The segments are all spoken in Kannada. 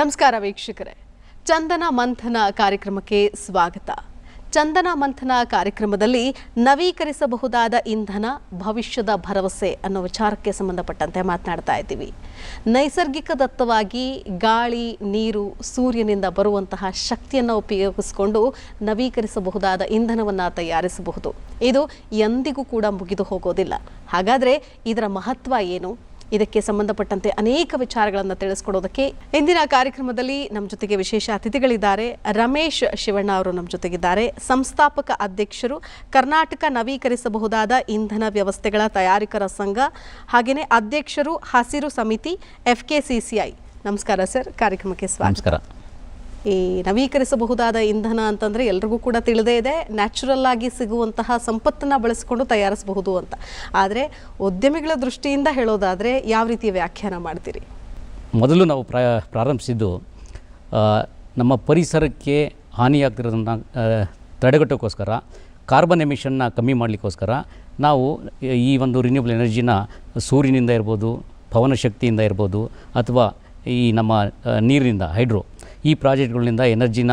ನಮಸ್ಕಾರ ವೀಕ್ಷಕರೇ, ಚಂದನ ಮಂಥನ ಕಾರ್ಯಕ್ರಮಕ್ಕೆ ಸ್ವಾಗತ. ಚಂದನ ಮಂಥನ ಕಾರ್ಯಕ್ರಮದಲ್ಲಿ ನವೀಕರಿಸಬಹುದಾದ ಇಂಧನ ಭವಿಷ್ಯದ ಭರವಸೆ ಅನ್ನೋ ವಿಚಾರಕ್ಕೆ ಸಂಬಂಧಪಟ್ಟಂತೆ ಮಾತನಾಡ್ತಾ ಇದ್ದೀವಿ. ನೈಸರ್ಗಿಕ ದತ್ತವಾಗಿ ಗಾಳಿ, ನೀರು, ಸೂರ್ಯನಿಂದ ಬರುವಂತಹ ಶಕ್ತಿಯನ್ನು ಉಪಯೋಗಿಸಿಕೊಂಡು ನವೀಕರಿಸಬಹುದಾದ ಇಂಧನವನ್ನು ತಯಾರಿಸಬಹುದು. ಇದು ಎಂದಿಗೂ ಕೂಡ ಮುಗಿದು ಹೋಗೋದಿಲ್ಲ. ಹಾಗಾದರೆ ಇದರ ಮಹತ್ವ ಏನು? ಇದಕ್ಕೆ ಸಂಬಂಧಪಟ್ಟಂತೆ ಅನೇಕ ವಿಚಾರಗಳನ್ನು ತಿಳಿಸ್ಕೊಡೋದಕ್ಕೆ ಇಂದಿನ ಕಾರ್ಯಕ್ರಮದಲ್ಲಿ ನಮ್ಮ ಜೊತೆಗೆ ವಿಶೇಷ ಅತಿಥಿಗಳಿದ್ದಾರೆ. ರಮೇಶ್ ಶಿವಣ್ಣ ಅವರು ನಮ್ಮ ಜೊತೆಗಿದ್ದಾರೆ. ಸಂಸ್ಥಾಪಕ ಅಧ್ಯಕ್ಷರು, ಕರ್ನಾಟಕ ನವೀಕರಿಸಬಹುದಾದ ಇಂಧನ ವ್ಯವಸ್ಥೆಗಳ ತಯಾರಕರ ಸಂಘ, ಹಾಗೆಯೇ ಅಧ್ಯಕ್ಷರು, ಹಸಿರು ಸಮಿತಿ, FKCCI. ನಮಸ್ಕಾರ ಸರ್, ಕಾರ್ಯಕ್ರಮಕ್ಕೆ ಸ್ವಾಗತ. ನಮಸ್ಕಾರ. ಈ ನವೀಕರಿಸಬಹುದಾದ ಇಂಧನ ಅಂತಂದರೆ ಎಲ್ರಿಗೂ ಕೂಡ ತಿಳಿದೇ ಇದೆ, ನ್ಯಾಚುರಲ್ ಆಗಿ ಸಿಗುವಂತಹ ಸಂಪತ್ತನ್ನು ಬಳಸಿಕೊಂಡು ತಯಾರಿಸಬಹುದು ಅಂತ. ಆದರೆ ಉದ್ಯಮಿಗಳ ದೃಷ್ಟಿಯಿಂದ ಹೇಳೋದಾದರೆ ಯಾವ ರೀತಿಯ ವ್ಯಾಖ್ಯಾನ ಮಾಡ್ತೀರಿ? ಮೊದಲು ನಾವು ಪ್ರಾರಂಭಿಸಿದ್ದು ನಮ್ಮ ಪರಿಸರಕ್ಕೆ ಹಾನಿಯಾಗ್ತಿರೋದನ್ನು ತಡೆಗಟ್ಟೋಕ್ಕೋಸ್ಕರ, ಕಾರ್ಬನ್ ಎಮಿಷನ್ನ ಕಮ್ಮಿ ಮಾಡಲಿಕ್ಕೋಸ್ಕರ ನಾವು ಈ ಒಂದು ರಿನ್ಯೂಬಲ್ ಎನರ್ಜಿನ ಸೂರ್ಯನಿಂದ ಇರ್ಬೋದು, ಪವನ ಶಕ್ತಿಯಿಂದ ಇರ್ಬೋದು, ಅಥವಾ ಈ ನಮ್ಮ ನೀರಿನಿಂದ ಹೈಡ್ರೋ, ಈ ಪ್ರಾಜೆಕ್ಟ್ಗಳಿಂದ ಎನರ್ಜಿನ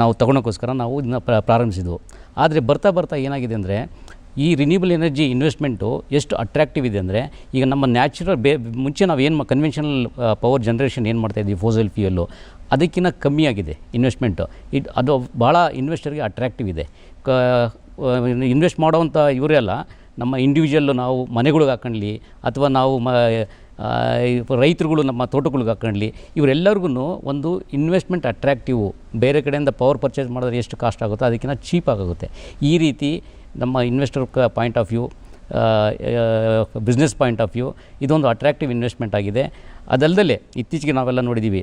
ನಾವು ತಗೊಳೋಕ್ಕೋಸ್ಕರ ನಾವು ಇದನ್ನ ಪ್ರಾರಂಭಿಸಿದ್ವು. ಆದರೆ ಬರ್ತಾ ಬರ್ತಾ ಏನಾಗಿದೆ ಅಂದರೆ, ಈ ರಿನ್ಯೂಬಲ್ ಎನರ್ಜಿ ಇನ್ವೆಸ್ಟ್ಮೆಂಟು ಎಷ್ಟು ಅಟ್ರಾಕ್ಟಿವ್ ಇದೆ ಅಂದರೆ, ಈಗ ನಮ್ಮ ನ್ಯಾಚುರಲ್ ಮುಂಚೆ ನಾವು ಏನು ಕನ್ವೆನ್ಷನಲ್ ಪವರ್ ಜನ್ರೇಷನ್ ಏನು ಮಾಡ್ತಾಯಿದ್ವಿ, ಫೋಸಲ್ ಫ್ಯೂಯಲ್ಲು, ಅದಕ್ಕಿಂತ ಕಮ್ಮಿಯಾಗಿದೆ ಇನ್ವೆಸ್ಟ್ಮೆಂಟು. ಅದು ಭಾಳ ಇನ್ವೆಸ್ಟರ್ಗೆ ಅಟ್ರಾಕ್ಟಿವ್ ಇದೆ. ಇನ್ವೆಸ್ಟ್ ಮಾಡೋವಂಥ ಇವರೇ ಅಲ್ಲ, ನಮ್ಮ ಇಂಡಿವಿಜುವಲ್ಲು ನಾವು ಮನೆಗಳಿಗೆ ಹಾಕೊಳ್ಳಿ, ಅಥವಾ ನಾವು ರೈತರುಗಳು ನಮ್ಮ ತೋಟಗಳಿಗೆ ಹಾಕೊಳ್ಳಿ, ಇವರೆಲ್ಲರಿಗೂ ಒಂದು ಇನ್ವೆಸ್ಟ್ಮೆಂಟ್ ಅಟ್ರಾಕ್ಟಿವು. ಬೇರೆ ಕಡೆಯಿಂದ ಪವರ್ ಪರ್ಚೇಸ್ ಮಾಡಿದ್ರೆ ಎಷ್ಟು ಕಾಸ್ಟ್ ಆಗುತ್ತೋ ಅದಕ್ಕಿಂತ ಚೀಪಾಗುತ್ತೆ. ಈ ರೀತಿ ನಮ್ಮ investor point of view, business point of view ಇದೊಂದು ಅಟ್ರಾಕ್ಟಿವ್ ಇನ್ವೆಸ್ಟ್ಮೆಂಟ್ ಆಗಿದೆ. ಅದಲ್ಲದೆ ಇತ್ತೀಚೆಗೆ ನಾವೆಲ್ಲ ನೋಡಿದ್ದೀವಿ,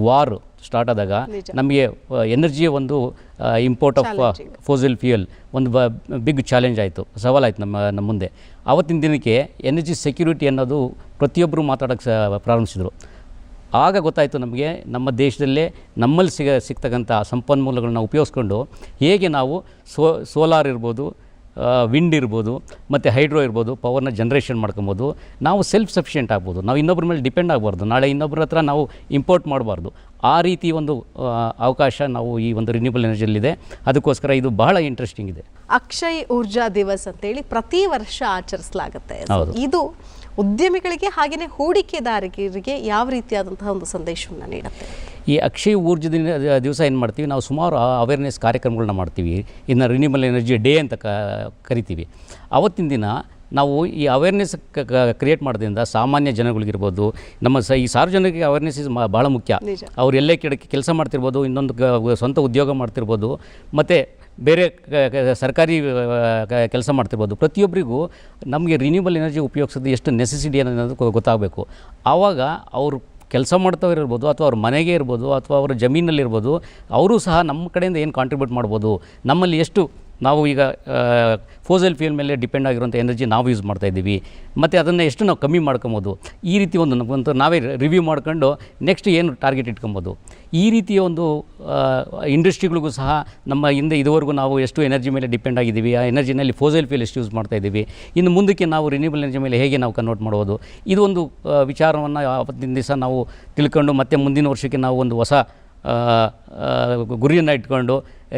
ವಾರ್ ಸ್ಟಾರ್ಟ್ ಆದಾಗ ನಮಗೆ ಎನರ್ಜಿಯ ಒಂದು ಇಂಪೋರ್ಟ್ ಆಫ್ ಫೋಸಲ್ ಫ್ಯೂಯಲ್ ಒಂದು ಬಿಗ್ ಚಾಲೆಂಜ್ ಆಯಿತು, ಸವಾಲಾಯಿತು ನಮ್ಮ ಮುಂದೆ. ಆವತ್ತಿನ ದಿನಕ್ಕೆ ಎನರ್ಜಿ ಸೆಕ್ಯೂರಿಟಿ ಅನ್ನೋದು ಪ್ರತಿಯೊಬ್ಬರು ಮಾತಾಡೋಕ್ಕೆ ಪ್ರಾರಂಭಿಸಿದರು. ಆಗ ಗೊತ್ತಾಯಿತು ನಮಗೆ, ನಮ್ಮ ದೇಶದಲ್ಲೇ ನಮ್ಮಲ್ಲಿ ಸಿಗ್ತಕ್ಕಂಥ ಸಂಪನ್ಮೂಲಗಳನ್ನ ಉಪಯೋಗಿಸ್ಕೊಂಡು ಹೇಗೆ ನಾವು ಸೋಲಾರ್ ಇರ್ಬೋದು, ವಿಂಡ್ ಇರ್ಬೋದು, ಮತ್ತು ಹೈಡ್ರೋ ಇರ್ಬೋದು, ಪವರ್ನ ಜನ್ರೇಷನ್ ಮಾಡ್ಕೊಬೋದು. ನಾವು ಸೆಲ್ಫ್ ಸಫಿಷಿಯೆಂಟ್ ಆಗ್ಬೋದು. ನಾವು ಇನ್ನೊಬ್ಬರ ಮೇಲೆ ಡಿಪೆಂಡ್ ಆಗಬಾರ್ದು, ನಾಳೆ ಇನ್ನೊಬ್ಬರ ಹತ್ರ ನಾವು ಇಂಪೋರ್ಟ್ ಮಾಡಬಾರ್ದು. ಆ ರೀತಿ ಒಂದು ಅವಕಾಶ ನಾವು ಈ ಒಂದು ರಿನ್ಯೂಬಲ್ ಎನರ್ಜಿಯಲ್ಲಿದೆ. ಅದಕ್ಕೋಸ್ಕರ ಇದು ಬಹಳ ಇಂಟ್ರೆಸ್ಟಿಂಗ್ ಇದೆ. ಅಕ್ಷಯ್ ಊರ್ಜಾ ದಿವಸ್ ಅಂತೇಳಿ ಪ್ರತಿ ವರ್ಷ ಆಚರಿಸಲಾಗುತ್ತೆ. ಇದು ಉದ್ಯಮಿಗಳಿಗೆ ಹಾಗೆಯೇ ಹೂಡಿಕೆದಾರರಿಗೆ ಯಾವ ರೀತಿಯಾದಂತಹ ಒಂದು ಸಂದೇಶವನ್ನು ನೀಡುತ್ತೆ? ಈ ಅಕ್ಷಯ್ ಊರ್ಜಾ ದಿವಸ ಏನು ಮಾಡ್ತೀವಿ, ನಾವು ಸುಮಾರು ಅವೇರ್ನೆಸ್ ಕಾರ್ಯಕ್ರಮಗಳನ್ನ ಮಾಡ್ತೀವಿ. ಇದನ್ನ ರಿನ್ಯೂಬಲ್ ಎನರ್ಜಿ ಡೇ ಅಂತ ಕರಿತೀವಿ. ಅವತ್ತಿನ ದಿನ ನಾವು ಈ ಅವೇರ್ನೆಸ್ ಕ್ರಿಯೇಟ್ ಮಾಡೋದ್ರಿಂದ ಸಾಮಾನ್ಯ ಜನಗಳಿಗಿರ್ಬೋದು, ನಮ್ಮ ಈ ಸಾರ್ವಜನಿಕರಿಗೆ ಅವೇರ್ನೆಸ್ ಇಸ್ ಭಾಳ ಮುಖ್ಯ. ಅವ್ರು ಎಲ್ಲೇ ಕೆಲಸ ಮಾಡ್ತಿರ್ಬೋದು, ಇನ್ನೊಂದು ಸ್ವಂತ ಉದ್ಯೋಗ ಮಾಡ್ತಿರ್ಬೋದು, ಮತ್ತು ಬೇರೆ ಸರ್ಕಾರಿ ಕೆಲಸ ಮಾಡ್ತಿರ್ಬೋದು, ಪ್ರತಿಯೊಬ್ಬರಿಗೂ ನಮಗೆ ರಿನ್ಯೂಬಲ್ ಎನರ್ಜಿ ಉಪಯೋಗಿಸೋದು ಎಷ್ಟು ನೆಸೆಸಿಟಿ ಅನ್ನೋದು ಗೊತ್ತಾಗಬೇಕು. ಆವಾಗ ಅವರು ಕೆಲಸ ಮಾಡ್ತಾವಿರ್ಬೋದು, ಅಥವಾ ಅವ್ರ ಮನೆಗೆ ಇರ್ಬೋದು, ಅಥವಾ ಅವರ ಜಮೀನಲ್ಲಿರ್ಬೋದು, ಅವರು ಸಹ ನಮ್ಮ ಕಡೆಯಿಂದ ಏನು ಕಾಂಟ್ರಿಬ್ಯೂಟ್ ಮಾಡ್ಬೋದು, ನಮ್ಮಲ್ಲಿ ಎಷ್ಟು ನಾವು ಈಗ ಫೋಸಲ್ ಫ್ಯೂಯಲ್ ಮೇಲೆ ಡಿಪೆಂಡ್ ಆಗಿರುವಂಥ ಎನರ್ಜಿ ನಾವು ಯೂಸ್ ಮಾಡ್ತಾಯಿದ್ದೀವಿ, ಮತ್ತು ಅದನ್ನು ಎಷ್ಟು ನಾವು ಕಮ್ಮಿ ಮಾಡ್ಕೊಬೋದು. ಈ ರೀತಿ ಒಂದು ನಾವೇ ರಿವ್ಯೂ ಮಾಡ್ಕೊಂಡು ನೆಕ್ಸ್ಟ್ ಏನು ಟಾರ್ಗೆಟ್ ಇಟ್ಕೊಬೋದು. ಈ ರೀತಿಯ ಒಂದು ಇಂಡಸ್ಟ್ರಿಗಳಿಗೂ ಸಹ ನಮ್ಮ ಇದುವರೆಗೂ ನಾವು ಎಷ್ಟು ಎನರ್ಜಿ ಮೇಲೆ ಡಿಪೆಂಡ್ ಆಗಿದ್ದೀವಿ, ಆ ಎನರ್ಜಿನಲ್ಲಿ ಫೋಸಲ್ ಫ್ಯೂಯಲ್ ಎಷ್ಟು ಯೂಸ್ ಮಾಡ್ತಾಯಿದ್ದೀವಿ, ಇನ್ನು ಮುಂದಕ್ಕೆ ನಾವು ರಿನ್ಯೂಬಲ್ ಎನರ್ಜಿ ಮೇಲೆ ಹೇಗೆ ನಾವು ಕನ್ವರ್ಟ್ ಮಾಡ್ಬೋದು, ಇದು ಒಂದು ವಿಚಾರವನ್ನು ಅವತ್ತಿನ ದಿವಸ ನಾವು ತಿಳ್ಕೊಂಡು, ಮತ್ತು ಮುಂದಿನ ವರ್ಷಕ್ಕೆ ನಾವು ಒಂದು ಹೊಸ ಗುರಿಯನ್ನು ಇಟ್ಕೊಂಡು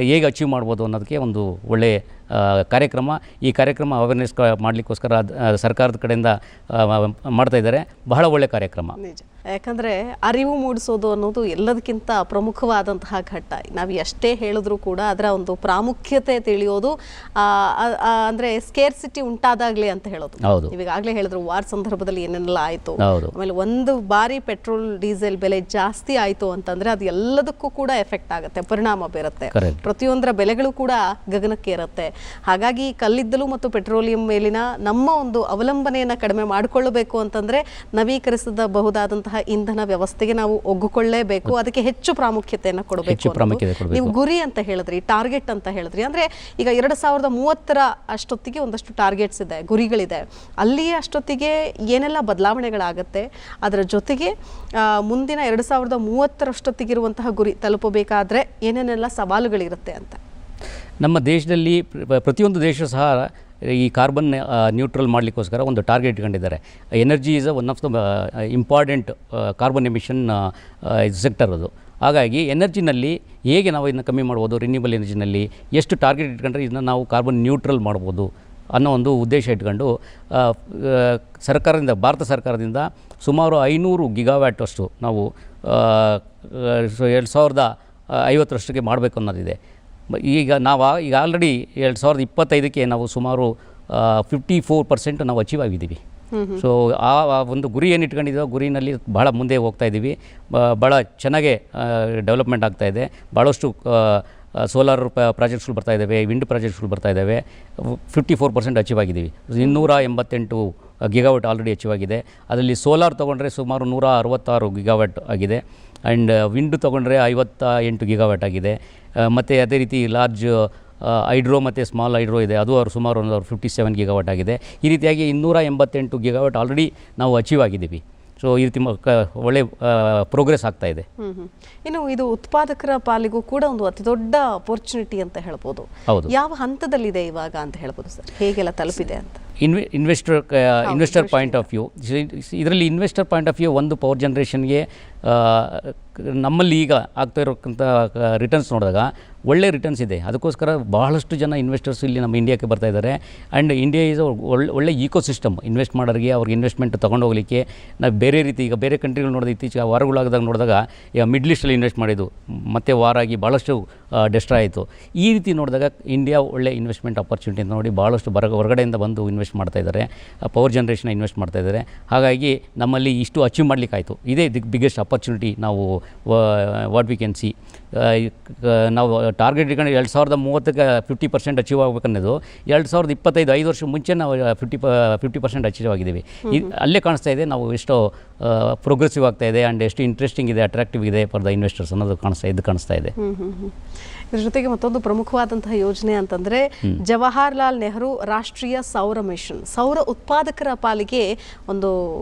ಹೇಗೆ ಅಚೀವ್ ಮಾಡ್ಬೋದು ಅನ್ನೋದಕ್ಕೆ ಒಂದು ಒಳ್ಳೆಯ ಕಾರ್ಯಕ್ರಮ. ಈ ಕಾರ್ಯಕ್ರಮ ಅವೇರ್ನೆಸ್ ಮಾಡಲಿಕ್ಕೋಸ್ಕರ ಸರ್ಕಾರದ ಕಡೆಯಿಂದ ಮಾಡ್ತಾಯಿದ್ದಾರೆ. ಬಹಳ ಒಳ್ಳೆಯ ಕಾರ್ಯಕ್ರಮ. ನಿಜ, ಯಾಕಂದರೆ ಅರಿವು ಮೂಡಿಸೋದು ಅನ್ನೋದು ಎಲ್ಲದಕ್ಕಿಂತ ಪ್ರಮುಖವಾದಂತಹ ಘಟ್ಟ. ನಾವು ಎಷ್ಟೇ ಹೇಳಿದ್ರೂ ಕೂಡ ಅದರ ಒಂದು ಪ್ರಾಮುಖ್ಯತೆ ತಿಳಿಯೋದು, ಅಂದರೆ ಸ್ಕೇರ್ಸಿಟಿ ಉಂಟಾದಾಗಲೇ ಅಂತ ಹೇಳೋದು. ಇವಾಗಲೇ ಹೇಳಿದ್ರು, ವಾರ್ ಸಂದರ್ಭದಲ್ಲಿ ಏನೆಲ್ಲ ಆಯಿತು, ಆಮೇಲೆ ಒಂದು ಬಾರಿ ಪೆಟ್ರೋಲ್ ಡೀಸೆಲ್ ಬೆಲೆ ಜಾಸ್ತಿ ಆಯಿತು ಅಂತಂದರೆ ಅದು ಎಲ್ಲದಕ್ಕೂ ಕೂಡ ಎಫೆಕ್ಟ್ ಆಗುತ್ತೆ, ಪರಿಣಾಮ ಬೀರುತ್ತೆ. ಪ್ರತಿಯೊಂದರ ಬೆಲೆಗಳು ಕೂಡ ಗಗನಕ್ಕೆ ಇರುತ್ತೆ. ಹಾಗಾಗಿ ಕಲ್ಲಿದ್ದಲು ಮತ್ತು ಪೆಟ್ರೋಲಿಯಂ ಮೇಲಿನ ನಮ್ಮ ಒಂದು ಅವಲಂಬನೆಯನ್ನು ಕಡಿಮೆ ಮಾಡಿಕೊಳ್ಳಬೇಕು ಅಂತಂದರೆ ನವೀಕರಿಸಬಹುದಾದಂತಹ ಇಂಧನ ವ್ಯವಸ್ಥೆಗೆ ನಾವು ಒಗ್ಗಿಕೊಳ್ಳೇಬೇಕು. ಅದಕ್ಕೆ ಹೆಚ್ಚು ಪ್ರಾಮುಖ್ಯತೆಯನ್ನು ಕೊಡಬೇಕು. ನೀವು ಗುರಿ ಅಂತ ಹೇಳಿದ್ರಿ, ಟಾರ್ಗೆಟ್ ಅಂತ ಹೇಳಿದ್ರಿ, ಅಂದರೆ ಈಗ 2030 ಅಷ್ಟೊತ್ತಿಗೆ ಒಂದಷ್ಟು ಟಾರ್ಗೆಟ್ಸ್ ಇದೆ, ಗುರಿಗಳಿದೆ. ಅಲ್ಲಿ ಅಷ್ಟೊತ್ತಿಗೆ ಏನೆಲ್ಲ ಬದಲಾವಣೆಗಳಾಗುತ್ತೆ, ಅದರ ಜೊತೆಗೆ ಮುಂದಿನ 2030 ಗುರಿ ತಲುಪಬೇಕಾದ್ರೆ ಏನೇನೆಲ್ಲ ಸವಾಲುಗಳಿರುತ್ತೆ ಅಂತ? ನಮ್ಮ ದೇಶದಲ್ಲಿ ಪ್ರತಿಯೊಂದು ದೇಶ ಸಹ ಈ ಕಾರ್ಬನ್ ನ್ಯೂಟ್ರಲ್ ಮಾಡಲಿಕ್ಕೋಸ್ಕರ ಒಂದು ಟಾರ್ಗೆಟ್ ಇಟ್ಕೊಂಡಿದ್ದಾರೆ. Energy is one of the important carbon emission sector ಅದು. ಹಾಗಾಗಿ ಎನರ್ಜಿನಲ್ಲಿ ಹೇಗೆ ನಾವು ಇದನ್ನು ಕಮ್ಮಿ ಮಾಡ್ಬೋದು, ರಿನ್ಯೂಬಲ್ ಎನರ್ಜಿನಲ್ಲಿ ಎಷ್ಟು ಟಾರ್ಗೆಟ್ ಇಟ್ಕೊಂಡ್ರೆ ಇದನ್ನು ನಾವು ಕಾರ್ಬನ್ ನ್ಯೂಟ್ರಲ್ ಮಾಡ್ಬೋದು ಅನ್ನೋ ಒಂದು ಉದ್ದೇಶ ಇಟ್ಕೊಂಡು ಸರ್ಕಾರದಿಂದ, ಭಾರತ ಸರ್ಕಾರದಿಂದ ಸುಮಾರು 500 ಗಿಗಾವ್ಯಾಟ್ ಅಷ್ಟು ನಾವು 2050 ಮಾಡಬೇಕು ಅನ್ನೋದಿದೆ. ಈಗ ಆಲ್ರೆಡಿ 2025ಕ್ಕೆ ನಾವು ಸುಮಾರು 54% ನಾವು ಅಚೀವ್ ಆಗಿದ್ದೀವಿ. ಸೊ ಆ ಒಂದು ಗುರಿ ಏನು ಇಟ್ಕೊಂಡಿದ್ದೀವೋ ಗುರಿನಲ್ಲಿ ಭಾಳ ಮುಂದೆ ಹೋಗ್ತಾ ಇದ್ದೀವಿ. ಭಾಳ ಚೆನ್ನಾಗೇ ಡೆವಲಪ್ಮೆಂಟ್ ಆಗ್ತಾಯಿದೆ. ಭಾಳಷ್ಟು ಸೋಲಾರ್ ಪ್ರಾಜೆಕ್ಟ್ಸ್ಗಳು ಬರ್ತಾ ಇದ್ದಾವೆ, ವಿಂಡ್ ಪ್ರಾಜೆಕ್ಟ್ಸ್ಗಳು ಬರ್ತಾ ಇದ್ದಾವೆ. 54% ಅಚೀವ್ ಆಗಿದ್ದೀವಿ. 288 ಗಿಗಾವಾಟ್ ಆಲ್ರೆಡಿ ಅಚೀವ್ ಆಗಿದೆ. ಅದರಲ್ಲಿ ಸೋಲಾರ್ ತೊಗೊಂಡ್ರೆ ಸುಮಾರು 166 ಗಿಗಾವಾಟ್ ಆಗಿದೆ. ಆ್ಯಂಡ್ ವಿಂಡ್ ತೊಗೊಂಡ್ರೆ 58 ಗಿಗಾವಾಟ್ ಆಗಿದೆ. ಮತ್ತು ಅದೇ ರೀತಿ ಲಾರ್ಜ್ ಹೈಡ್ರೋ ಮತ್ತು ಸ್ಮಾಲ್ ಹೈಡ್ರೋ ಇದೆ, ಅದು ಸುಮಾರು 57 ಗಿಗಾವಾಟ್ ಆಗಿದೆ. ಈ ರೀತಿಯಾಗಿ 288 ಗಿಗಾವಾಟ್ ಆಲ್ರೆಡಿ ನಾವು ಅಚೀವ್ ಆಗಿದ್ದೀವಿ. ಸೊ ಈ ರೀತಿ ಒಳ್ಳೆ ಪ್ರೋಗ್ರೆಸ್ ಆಗ್ತಾ ಇದೆ. ಇನ್ನು ಇದು ಉತ್ಪಾದಕರ ಪಾಲಿಗೂ ಕೂಡ ಒಂದು ಅತಿ ದೊಡ್ಡ ಅಪರ್ಚುನಿಟಿ ಅಂತ ಹೇಳ್ಬೋದು. ಹೌದು. ಯಾವ ಹಂತದಲ್ಲಿದೆ ಇವಾಗ ಅಂತ ಹೇಳ್ಬೋದು ಸರ್, ಹೇಗೆಲ್ಲ ತಲುಪಿದೆ ಅಂತ? ಇನ್ವೆಸ್ಟರ್ ಪಾಯಿಂಟ್ ಆಫ್ ವ್ಯೂ, ಇದರಲ್ಲಿ ಇನ್ವೆಸ್ಟರ್ ಪಾಯಿಂಟ್ ಆಫ್ ವ್ಯೂ ಒಂದು ಪವರ್ ಜನ್ರೇಷನ್ಗೆ ನಮ್ಮಲ್ಲಿ ಈಗ ಆಗ್ತಾ ಇರೋಕ್ಕಂಥ ರಿಟರ್ನ್ಸ್ ನೋಡಿದಾಗ ಒಳ್ಳೆ ರಿಟರ್ನ್ಸ್ ಇದೆ. ಅದಕ್ಕೋಸ್ಕರ ಬಹಳಷ್ಟು ಜನ ಇನ್ವೆಸ್ಟರ್ಸ್ ಇಲ್ಲಿ ನಮ್ಮ ಇಂಡಿಯಾಕ್ಕೆ ಬರ್ತಾ ಇದ್ದಾರೆ. ಆ್ಯಂಡ್ ಇಂಡಿಯಾ ಈಸ್ ಒಳ್ಳೆ ಈಕೋಸಿಸ್ಟಮ್ ಇನ್ವೆಸ್ಟ್ ಮಾಡೋರಿಗೆ, ಅವ್ರಿಗೆ ಇನ್ವೆಸ್ಟ್ಮೆಂಟ್ ತೊಗೊಂಡೋಗ್ಲಿಕ್ಕೆ. ನಾವು ಬೇರೆ ರೀತಿ ಈಗ ಬೇರೆ ಕಂಟ್ರಿಗಳು ನೋಡಿದ ಇತ್ತೀಚೆಗೆ ವಾರಗಳಾಗದಾಗ ನೋಡಿದಾಗ ಈಗ ಮಿಡ್ಲ್ ಈಸ್ಟಲ್ಲಿ ಇನ್ವೆಸ್ಟ್ ಮಾಡಿದ್ದು ಮತ್ತೆ ವಾರಾಗಿ ಭಾಳಷ್ಟು ಡೆಸ್ಟ್ರಾಯ್ ಆಯಿತು. ಈ ರೀತಿ ನೋಡಿದಾಗ ಇಂಡಿಯಾ ಒಳ್ಳೆ ಇನ್ವೆಸ್ಟ್ಮೆಂಟ್ ಆಪರ್ಚುನಿಟಿ ಅಂತ ನೋಡಿ ಭಾಳಷ್ಟು ಹೊರಗಡೆಯಿಂದ ಬಂದು ಇನ್ವೆಸ್ಟ್ ಮಾಡ್ತಾ ಇದ್ದಾರೆ, ಪವರ್ ಜನ್ರೇಷನ್ ಇನ್ವೆಸ್ಟ್ ಮಾಡ್ತಾ ಇದ್ದಾರೆ. ಹಾಗಾಗಿ ನಮ್ಮಲ್ಲಿ ಇಷ್ಟು ಅಚೀವ್ ಮಾಡಲಿಕ್ಕಾಯಿತು. ಇದೇ ಬಿಗ್ಗೆಸ್ಟ್ ಅಪರ್ಚುನಿಟಿ. ನಾವು ವಾಟ್ ವಿ ಕ್ಯಾನ್ ಸಿ, ನಾವು ಟಾರ್ಗೆಟ್ ಇಟ್ಕೊಂಡು 2030ಕ್ಕೆ 50% ಅಚೀವ್ ಆಗಬೇಕನ್ನೋದು 2025 5 ವರ್ಷ ಮುಂಚೆ ನಾವು 50% ಅಚೀವ್ ಆಗಿದ್ದೀವಿ. ಅಲ್ಲೇ ಕಾಣಿಸ್ತಾ ಇದೆ ನಾವು ಎಷ್ಟೋ ಪ್ರೋಗ್ರೆಸಿವ್ ಆಗ್ತಾ ಇದೆ ಆ್ಯಂಡ್ ಎಷ್ಟು ಇಂಟ್ರೆಸ್ಟಿಂಗ್ ಇದೆ, ಅಟ್ರಾಕ್ಟಿವ್ ಇದೆ ಫಾರ್ ದ ಇನ್ವೆಸ್ಟರ್ಸ್ ಅನ್ನೋದು ಕಾಣಿಸ್ತಾ ಇದೆ. ಇದ್ರ ಜೊತೆಗೆ ಮತ್ತೊಂದು ಪ್ರಮುಖವಾದಂತಹ ಯೋಜನೆ ಅಂತಂದರೆ ಜವಾಹರ್ಲಾಲ್ ನೆಹರು ರಾಷ್ಟ್ರೀಯ ಸೌರ ಮಿಷನ್, ಸೌರ ಉತ್ಪಾದಕರ ಪಾಲಿಗೆ ಒಂದು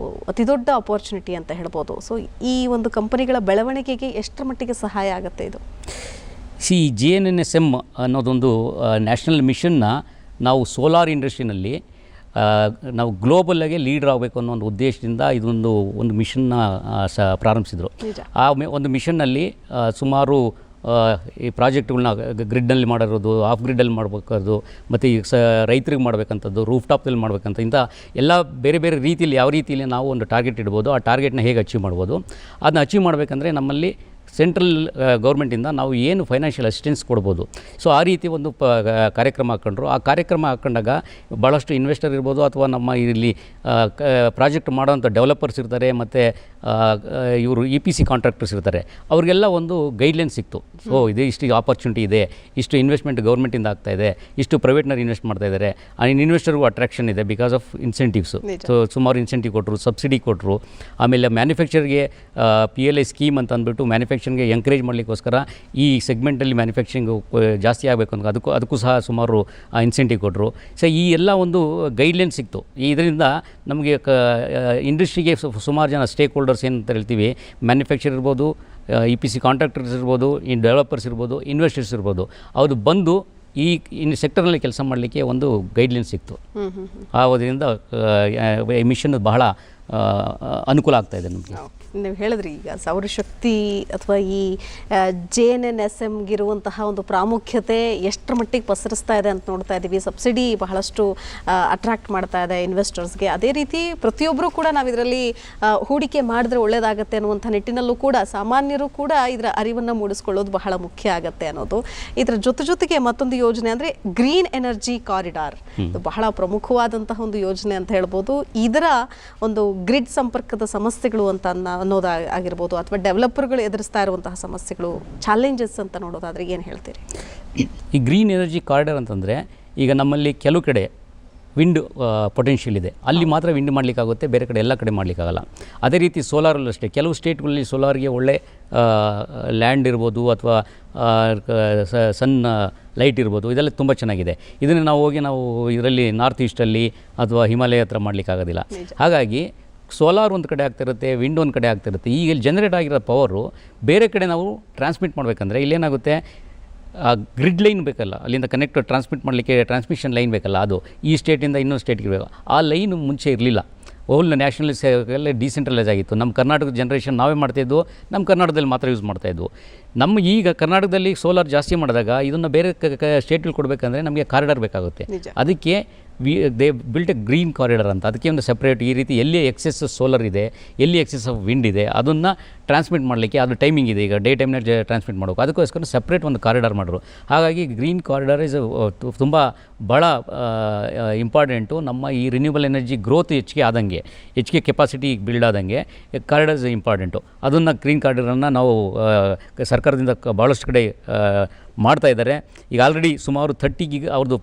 ಅತಿದೊಡ್ಡ ಅಪರ್ಚುನಿಟಿ ಅಂತ ಹೇಳ್ಬೋದು. ಸೊ ಈ ಒಂದು ಕಂಪನಿಗಳ ಬೆಳವಣಿಗೆಗೆ ಎಷ್ಟರ ಮಟ್ಟಿಗೆ ಸಹಾಯ ಆಗುತ್ತೆ ಇದು? GNNSM ಅನ್ನೋದೊಂದು ನ್ಯಾಷನಲ್ ಮಿಷನ್ನ ನಾವು ಸೋಲಾರ್ ಇಂಡಸ್ಟ್ರಿನಲ್ಲಿ ನಾವು ಗ್ಲೋಬಲ್ಲಾಗೆ ಲೀಡರ್ ಆಗಬೇಕು ಅನ್ನೋ ಒಂದು ಉದ್ದೇಶದಿಂದ ಒಂದು ಮಿಷನ್ನ ಪ್ರಾರಂಭಿಸಿದರು. ಒಂದು ಮಿಷನ್ನಲ್ಲಿ ಸುಮಾರು ಈ ಪ್ರಾಜೆಕ್ಟ್ಗಳನ್ನ ಗ್ರಿಡ್ನಲ್ಲಿ ಮಾಡಿರೋದು, ಆಫ್ ಗ್ರಿಡ್ಡಲ್ಲಿ ಮಾಡಬೇಕಾದ್ರು, ಮತ್ತು ಈಗ ರೈತರಿಗೆ ಮಾಡಬೇಕಂಥದ್ದು, ರೂಫ್ ಟಾಪ್ದಲ್ಲಿ ಮಾಡಬೇಕಂತ ಇಂಥ ಎಲ್ಲ ಬೇರೆ ಬೇರೆ ರೀತಿಯಲ್ಲಿ ಯಾವ ರೀತಿಯಲ್ಲಿ ನಾವು ಒಂದು ಟಾರ್ಗೆಟ್ ಇಡ್ಬೋದು, ಆ ಟಾರ್ಗೆಟ್ನ ಹೇಗೆ ಅಚೀವ್ ಮಾಡ್ಬೋದು. ಅದನ್ನ ಅಚೀವ್ ಮಾಡಬೇಕಂದ್ರೆ ನಮ್ಮಲ್ಲಿ ಸೆಂಟ್ರಲ್ ಗೌರ್ಮೆಂಟಿಂದ ನಾವು ಏನು ಫೈನಾನ್ಷಿಯಲ್ ಅಸಿಸ್ಟೆನ್ಸ್ ಕೊಡ್ಬೋದು. ಸೊ ಆ ರೀತಿ ಒಂದು ಕಾರ್ಯಕ್ರಮ ಹಾಕ್ಕೊಂಡ್ರು. ಆ ಕಾರ್ಯಕ್ರಮ ಹಾಕ್ಕೊಂಡಾಗ ಭಾಳಷ್ಟು ಇನ್ವೆಸ್ಟರ್ ಇರ್ಬೋದು ಅಥವಾ ನಮ್ಮ ಇಲ್ಲಿ ಪ್ರಾಜೆಕ್ಟ್ ಮಾಡೋವಂಥ ಡೆವಲಪರ್ಸ್ ಇರ್ತಾರೆ, ಮತ್ತು ಇವರು EPC ಕಾಂಟ್ರಾಕ್ಟರ್ಸ್ ಇರ್ತಾರೆ, ಅವ್ರಿಗೆಲ್ಲ ಒಂದು ಗೈಡ್ಲೈನ್ ಸಿಕ್ತು. ಸೊ ಇಷ್ಟು ಆಪರ್ಚುನಿಟಿ ಇದೆ, ಇಷ್ಟು ಇನ್ವೆಸ್ಟ್ಮೆಂಟ್ ಗೌರ್ಮೆಂಟಿಂದ ಆಗ್ತಾ ಇದೆ, ಇಷ್ಟು ಪ್ರೈವೇಟ್ನವ್ರು ಇನ್ವೆಸ್ಟ್ ಮಾಡ್ತಾ ಇದ್ದಾರೆ, ಇನ್ವೆಸ್ಟರ್ಗೂ ಅಟ್ರಾಕ್ಷನ್ ಇದೆ ಬಿಕಾಸ್ ಆಫ್ ಇನ್ಸೆಂಟಿವ್ಸು. ಸೊ ಸುಮಾರು ಇನ್ಸೆಂಟಿವ್ ಕೊಟ್ಟರು, ಸಬ್ಸಿಡಿ ಕೊಟ್ಟರು. ಆಮೇಲೆ ಮ್ಯಾನುಫ್ಯಾಕ್ಚರ್ಗೆ PLI ಸ್ಕೀಮ್ ಅಂತ ಅಂದ್ಬಿಟ್ಟು ಮ್ಯಾನುಫ್ಯಾಕ್ಚರಿಂಗ್ಗೆ ಎಂಕರೇಜ್ ಮಾಡಲಿಕ್ಕೋಸ್ಕರ ಈ ಸೆಗ್ಮೆಂಟಲ್ಲಿ ಮ್ಯಾನುಫ್ಯಾಕ್ಚರಿಂಗ್ ಜಾಸ್ತಿ ಆಗಬೇಕು ಅಂತ ಅದಕ್ಕೂ ಸಹ ಸುಮಾರು ಇನ್ಸೆಂಟಿವ್ ಕೊಟ್ಟರು. ಸೊ ಈ ಎಲ್ಲ ಒಂದು ಗೈಡ್ಲೈನ್ ಸಿಕ್ತು. ಇದರಿಂದ ನಮಗೆ ಇಂಡಸ್ಟ್ರಿಗೆ ಸುಮಾರು ಜನ ಸ್ಟೇಕ್ ಹೋಲ್ಡರ್ಸ್ ಏನಂತ ಹೇಳ್ತೀವಿ, ಮ್ಯಾನುಫ್ಯಾಕ್ಚರ್ ಇರ್ಬೋದು, EPC ಕಾಂಟ್ರಾಕ್ಟರ್ಸ್ ಇರ್ಬೋದು, ಡೆವಲಪರ್ಸ್ ಇರ್ಬೋದು, ಇನ್ವೆಸ್ಟರ್ಸ್ ಇರ್ಬೋದು, ಅವರು ಬಂದು ಈ ಸೆಕ್ಟರ್ನಲ್ಲಿ ಕೆಲಸ ಮಾಡಲಿಕ್ಕೆ ಒಂದು ಗೈಡ್ಲೈನ್ ಸಿಕ್ತು. ಆದ್ದರಿಂದ ಈ ಮಿಷನ್ ಬಹಳ ಅನುಕೂಲ ಆಗ್ತಾ ಇದೆ ನಮಗೆ. ನೀವು ಹೇಳಿದ್ರಿ ಈಗ ಸೌರಶಕ್ತಿ ಅಥವಾ ಈ JNNSMಗಿರುವಂತಹ ಒಂದು ಪ್ರಾಮುಖ್ಯತೆ ಎಷ್ಟರ ಮಟ್ಟಿಗೆ ಪಸರಿಸ್ತಾ ಇದೆ ಅಂತ ನೋಡ್ತಾ ಇದ್ದೀವಿ. ಸಬ್ಸಿಡಿ ಬಹಳಷ್ಟು ಅಟ್ರಾಕ್ಟ್ ಮಾಡ್ತಾ ಇದೆ ಇನ್ವೆಸ್ಟರ್ಸ್ಗೆ. ಅದೇ ರೀತಿ ಪ್ರತಿಯೊಬ್ಬರು ಕೂಡ ನಾವು ಇದರಲ್ಲಿ ಹೂಡಿಕೆ ಮಾಡಿದ್ರೆ ಒಳ್ಳೆಯದಾಗತ್ತೆ ಅನ್ನುವಂಥ ನಿಟ್ಟಿನಲ್ಲೂ ಕೂಡ ಸಾಮಾನ್ಯರು ಕೂಡ ಇದರ ಅರಿವನ್ನು ಮೂಡಿಸ್ಕೊಳ್ಳೋದು ಬಹಳ ಮುಖ್ಯ ಆಗುತ್ತೆ ಅನ್ನೋದು. ಇದರ ಜೊತೆಗೆ ಮತ್ತೊಂದು ಯೋಜನೆ ಅಂದರೆ ಗ್ರೀನ್ ಎನರ್ಜಿ ಕಾರಿಡಾರ್. ಇದು ಬಹಳ ಪ್ರಮುಖವಾದಂತಹ ಒಂದು ಯೋಜನೆ ಅಂತ ಹೇಳ್ಬೋದು. ಇದರ ಒಂದು ಗ್ರಿಡ್ ಸಂಪರ್ಕದ ಸಮಸ್ಯೆಗಳು ಅಂತ ಅನ್ನೋದಾಗಿರ್ಬೋದು ಅಥವಾ ಡೆವಲಪರ್ಗಳು ಎದುರಿಸ್ತಾ ಇರುವಂತಹ ಸಮಸ್ಯೆಗಳು, ಚಾಲೆಂಜಸ್ ಅಂತ ನೋಡೋದಾದರೆ ಏನು ಹೇಳ್ತೀರಿ? ಈ ಗ್ರೀನ್ ಎನರ್ಜಿ ಕಾರಿಡಾರ್ ಅಂತಂದರೆ ಈಗ ನಮ್ಮಲ್ಲಿ ಕೆಲವು ಕಡೆ ವಿಂಡ್ ಪೊಟೆನ್ಷಿಯಲ್ ಇದೆ, ಅಲ್ಲಿ ಮಾತ್ರ ವಿಂಡ್ ಮಾಡಲಿಕ್ಕಾಗುತ್ತೆ, ಬೇರೆ ಕಡೆ ಎಲ್ಲ ಕಡೆ ಮಾಡಲಿಕ್ಕಾಗಲ್ಲ. ಅದೇ ರೀತಿ ಸೋಲಾರಲ್ಲೂ ಅಷ್ಟೇ, ಕೆಲವು ಸ್ಟೇಟ್ಗಳಲ್ಲಿ ಸೋಲಾರ್ಗೆ ಒಳ್ಳೆ ಲ್ಯಾಂಡ್ ಇರ್ಬೋದು ಅಥವಾ ಸನ್ ಲೈಟ್ ಇರ್ಬೋದು, ಇದೆಲ್ಲ ತುಂಬ ಚೆನ್ನಾಗಿದೆ. ಇದನ್ನು ನಾವು ಇದರಲ್ಲಿ ನಾರ್ತ್ ಈಸ್ಟಲ್ಲಿ ಅಥವಾ ಹಿಮಾಲಯ ಹತ್ರ ಮಾಡಲಿಕ್ಕಾಗೋದಿಲ್ಲ. ಹಾಗಾಗಿ ಸೋಲಾರ್ ಒಂದು ಕಡೆ ಆಗ್ತಿರುತ್ತೆ, ವಿಂಡ್ ಒಂದು ಕಡೆ ಆಗ್ತಿರುತ್ತೆ. ಈಗ ಇಲ್ಲಿ ಜನರೇಟ್ ಆಗಿರೋ ಪವರು ಬೇರೆ ಕಡೆ ನಾವು ಟ್ರಾನ್ಸ್ಮಿಟ್ ಮಾಡಬೇಕಂದ್ರೆ ಇಲ್ಲೇನಾಗುತ್ತೆ, ಆ ಗ್ರಿಡ್ ಲೈನ್ ಬೇಕಲ್ಲ, ಅಲ್ಲಿಂದ ಕನೆಕ್ಟ್ ಟ್ರಾನ್ಸ್ಮಿಟ್ ಮಾಡಲಿಕ್ಕೆ ಟ್ರಾನ್ಸ್ಮಿಷನ್ ಲೈನ್ ಬೇಕಲ್ಲ, ಅದು ಈ ಸ್ಟೇಟಿಂದ ಇನ್ನೊಂದು ಸ್ಟೇಟ್ಗೆ ಬೇಕು. ಆ ಲೈನು ಮುಂಚೆ ಇರಲಿಲ್ಲ. ಓಲ್ ನ್ಯಾಷನಲ್ ಡಿಸೆಂಟ್ರಲೈಸ್ ಆಗಿತ್ತು. ನಮ್ಮ ಕರ್ನಾಟಕದ ಜನ್ರೇಷನ್ ನಾವೇ ಮಾಡ್ತಾಯಿದ್ವು, ನಮ್ಮ ಕರ್ನಾಟಕದಲ್ಲಿ ಮಾತ್ರ ಯೂಸ್ ಮಾಡ್ತಾಯಿದ್ವು. ನಮ್ಮ ಈಗ ಕರ್ನಾಟಕದಲ್ಲಿ ಸೋಲಾರ್ ಜಾಸ್ತಿ ಮಾಡಿದಾಗ ಇದನ್ನು ಬೇರೆ ಸ್ಟೇಟ್ಗಳು ಕೊಡಬೇಕಂದ್ರೆ ನಮಗೆ ಕಾರಿಡಾರ್ ಬೇಕಾಗುತ್ತೆ. ಅದಕ್ಕೆ they built A green corridor ಅಂತ, ಅದಕ್ಕೆ ಒಂದು ಸಪ್ರೇಟ್ ಈ ರೀತಿ ಎಲ್ಲಿ ಎಕ್ಸೆಸ್ ಸೋಲಾರ್ ಇದೆ, ಎಲ್ಲಿ ಎಕ್ಸೆಸ್ ಆಫ್ ವಿಂಡ್ ಇದೆ ಅದನ್ನು ಟ್ರಾನ್ಸ್ಮಿಟ್ ಮಾಡಲಿಕ್ಕೆ ಅದು ಟೈಮಿಂಗ್ ಇದೆ. ಈಗ ಡೇ ಟೈಮ್ನಲ್ಲಿ ಟ್ರಾನ್ಸ್ಮಿಟ್ ಮಾಡಬೇಕು, ಅದಕ್ಕೋಸ್ಕರ ಸಪ್ರೇಟ್ ಒಂದು ಕಾರಿಡಾರ್ ಮಾಡಿದ್ರು. ಹಾಗಾಗಿ ಗ್ರೀನ್ ಕಾರಿಡಾರ್ ಇಸ್ ತುಂಬ ಭಾಳ ಇಂಪಾರ್ಟೆಂಟು. ನಮ್ಮ ಈ ರಿನ್ಯೂಬಲ್ ಎನರ್ಜಿ ಗ್ರೋತ್ ಹೆಚ್ಚಿಗೆ ಕೆಪಾಸಿಟಿ ಬಿಲ್ಡ್ ಆದಂಗೆ ಕಾರಿಡಾರ್ಸ್ ಇಂಪಾರ್ಟೆಂಟು. ಅದನ್ನು ಗ್ರೀನ್ ಕಾರಿಡಾರನ್ನು ನಾವು ಸರ್ಕಾರದಿಂದ ಭಾಳಷ್ಟು ಕಡೆ ಮಾಡ್ತಾ ಇದ್ದಾರೆ. ಈಗ ಆಲ್ರೆಡಿ ಸುಮಾರು 30 ಗಿಗಾ ಅವ್ರದ್ದು